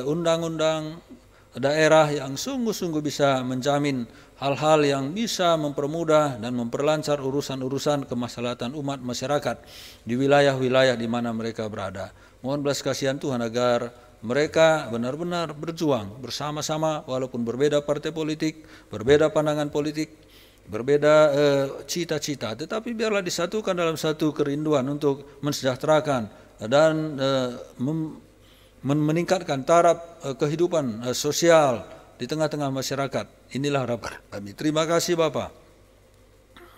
Speaker 3: undang-undang daerah yang sungguh-sungguh bisa menjamin hal-hal yang bisa mempermudah dan memperlancar urusan-urusan kemaslahatan umat masyarakat di wilayah-wilayah di mana mereka berada. Mohon belas kasihan Tuhan agar mereka benar-benar berjuang bersama-sama walaupun berbeda partai politik, berbeda pandangan politik, berbeda cita-cita, tetapi biarlah disatukan dalam satu kerinduan untuk mensejahterakan dan meningkatkan taraf kehidupan sosial di tengah-tengah masyarakat. Inilah harapan kami. Terima kasih Bapak.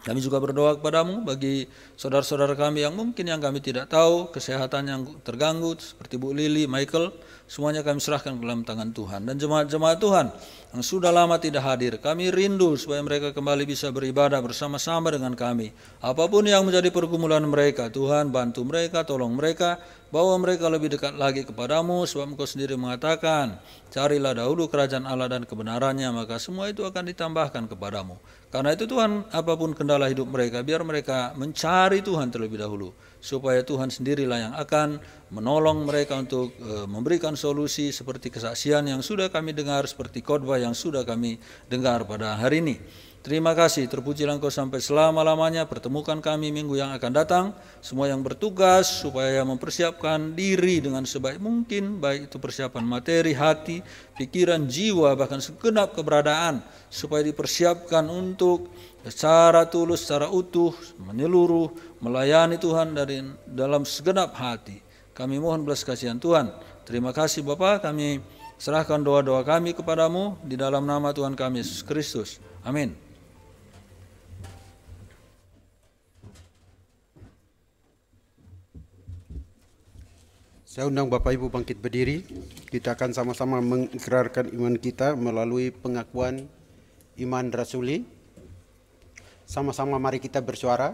Speaker 3: Kami juga berdoa kepadamu bagi saudara-saudara kami yang mungkin yang kami tidak tahu, kesehatan yang terganggu seperti Bu Lili, Michael, semuanya kami serahkan ke dalam tangan Tuhan. Dan jemaat-jemaat Tuhan yang sudah lama tidak hadir, kami rindu supaya mereka kembali bisa beribadah bersama-sama dengan kami. Apapun yang menjadi pergumulan mereka, Tuhan bantu mereka, tolong mereka, bawa mereka lebih dekat lagi kepadamu, sebab Engkau sendiri mengatakan, carilah dahulu kerajaan Allah dan kebenarannya, maka semua itu akan ditambahkan kepadamu. Karena itu Tuhan, apapun kendala hidup mereka, biar mereka mencari Tuhan terlebih dahulu, supaya Tuhan sendirilah yang akan menolong mereka untuk memberikan solusi seperti kesaksian yang sudah kami dengar, seperti khotbah yang sudah kami dengar pada hari ini. Terima kasih, terpujilah Engkau sampai selama-lamanya. Pertemukan kami minggu yang akan datang. Semua yang bertugas supaya mempersiapkan diri dengan sebaik mungkin, baik itu persiapan materi, hati, pikiran, jiwa, bahkan segenap keberadaan, supaya dipersiapkan untuk secara tulus, secara utuh, menyeluruh, melayani Tuhan dari dalam segenap hati. Kami mohon belas kasihan Tuhan. Terima kasih Bapa, kami serahkan doa-doa kami kepadamu di dalam nama Tuhan kami Yesus Kristus. Amin.
Speaker 5: Saya undang Bapak Ibu bangkit berdiri. Kita akan sama-sama mengikrarkan iman kita melalui pengakuan iman rasuli. Sama-sama mari kita bersuara.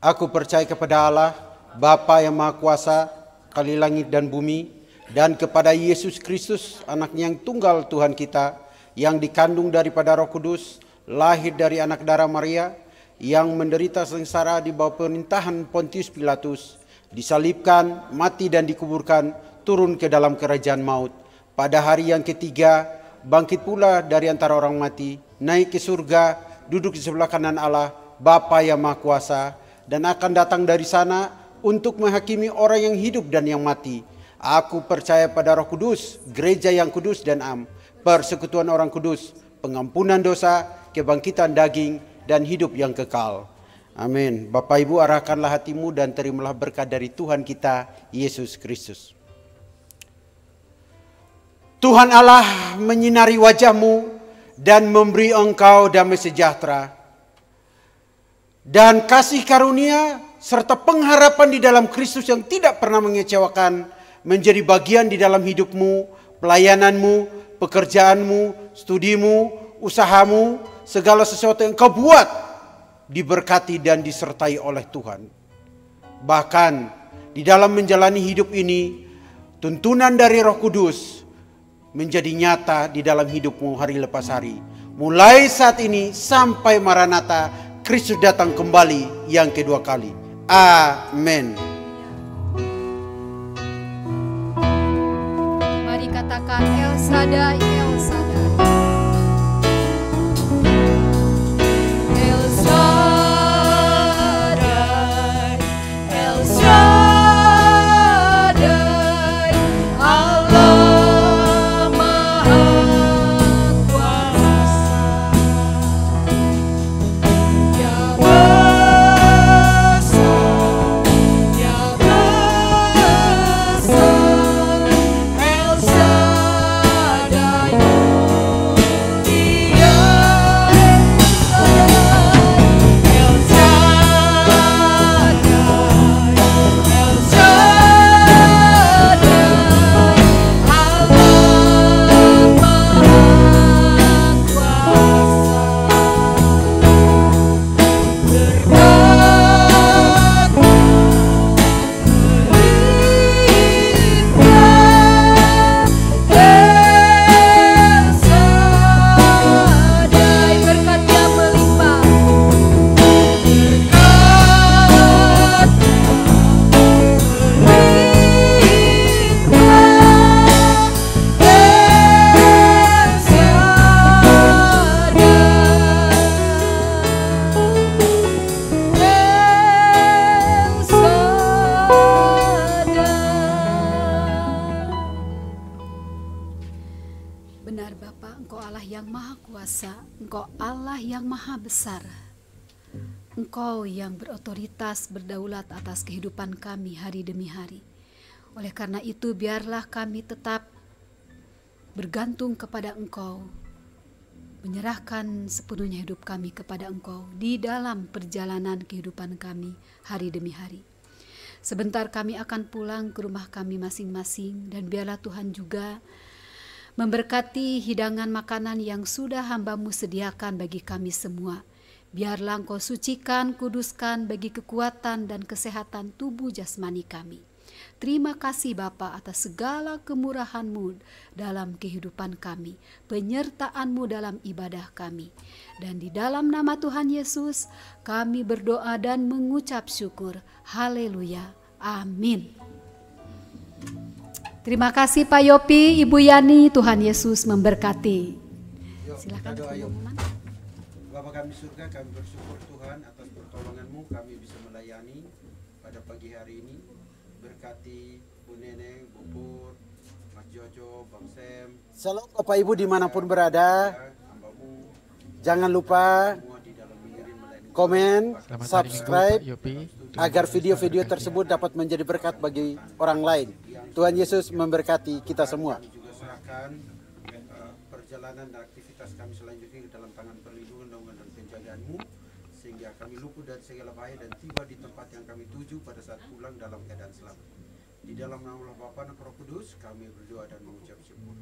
Speaker 5: Aku percaya kepada Allah, Bapa yang Maha Kuasa, Kali langit dan bumi, dan kepada Yesus Kristus, anaknya yang tunggal Tuhan kita, yang dikandung daripada Roh Kudus, lahir dari anak darah Maria, yang menderita sengsara di bawah pemerintahan Pontius Pilatus, disalibkan, mati dan dikuburkan, turun ke dalam kerajaan maut. Pada hari yang ketiga, bangkit pula dari antara orang mati, naik ke surga, duduk di sebelah kanan Allah, Bapa yang Maha Kuasa, dan akan datang dari sana untuk menghakimi orang yang hidup dan yang mati. Aku percaya pada Roh Kudus, gereja yang kudus dan am, persekutuan orang kudus, pengampunan dosa, kebangkitan daging, dan hidup yang kekal. Amin. Bapak Ibu, arahkanlah hatimu dan terimalah berkat dari Tuhan kita, Yesus Kristus. Tuhan Allah menyinari wajahmu dan memberi engkau damai sejahtera, dan kasih karunia serta pengharapan di dalam Kristus yang tidak pernah mengecewakan menjadi bagian di dalam hidupmu, pelayananmu, pekerjaanmu, studimu, usahamu, segala sesuatu yang kau buat diberkati dan disertai oleh Tuhan. Bahkan di dalam menjalani hidup ini, tuntunan dari Roh Kudus menjadi nyata di dalam hidupmu hari lepas hari. Mulai saat ini sampai Maranatha, Kristus datang kembali yang kedua kali. Amin.
Speaker 1: Mari katakan El Shaddai, El Shaddai. Engkau yang berotoritas berdaulat atas kehidupan kami hari demi hari. Oleh karena itu biarlah kami tetap bergantung kepada Engkau, menyerahkan sepenuhnya hidup kami kepada Engkau di dalam perjalanan kehidupan kami hari demi hari. Sebentar kami akan pulang ke rumah kami masing-masing, dan biarlah Tuhan juga memberkati hidangan makanan yang sudah hamba-Mu sediakan bagi kami semua. Biarlah Engkau sucikan, kuduskan bagi kekuatan dan kesehatan tubuh jasmani kami. Terima kasih Bapa atas segala kemurahan-Mu dalam kehidupan kami, penyertaan-Mu dalam ibadah kami. Dan di dalam nama Tuhan Yesus, kami berdoa dan mengucap syukur. Haleluya. Amin. Terima kasih Pak Yopi, Ibu Yani, Tuhan Yesus memberkati. Silakan.
Speaker 5: kami surga, kami bersyukur Tuhan atas pertolongan-Mu, kami bisa melayani pada pagi hari ini. Berkati Bu Neneng, Bu Pur, Mas Jojo, Bang Sam. Shalom Bapak Ibu dimanapun berada. Jangan lupa komen, subscribe, agar video-video tersebut dapat menjadi berkat bagi orang lain. Tuhan Yesus memberkati kita semua. Kami juga serahkan perjalanan dan aktivitas kami selanjutnya dalam tangan perlindungan dan penjagaan-Mu, sehingga kami luput dari segala bahaya dan tiba di tempat yang kami tuju pada saat pulang dalam keadaan selamat. Di dalam nama Allah Bapa dan Roh Kudus kami berdoa dan mengucap syukur.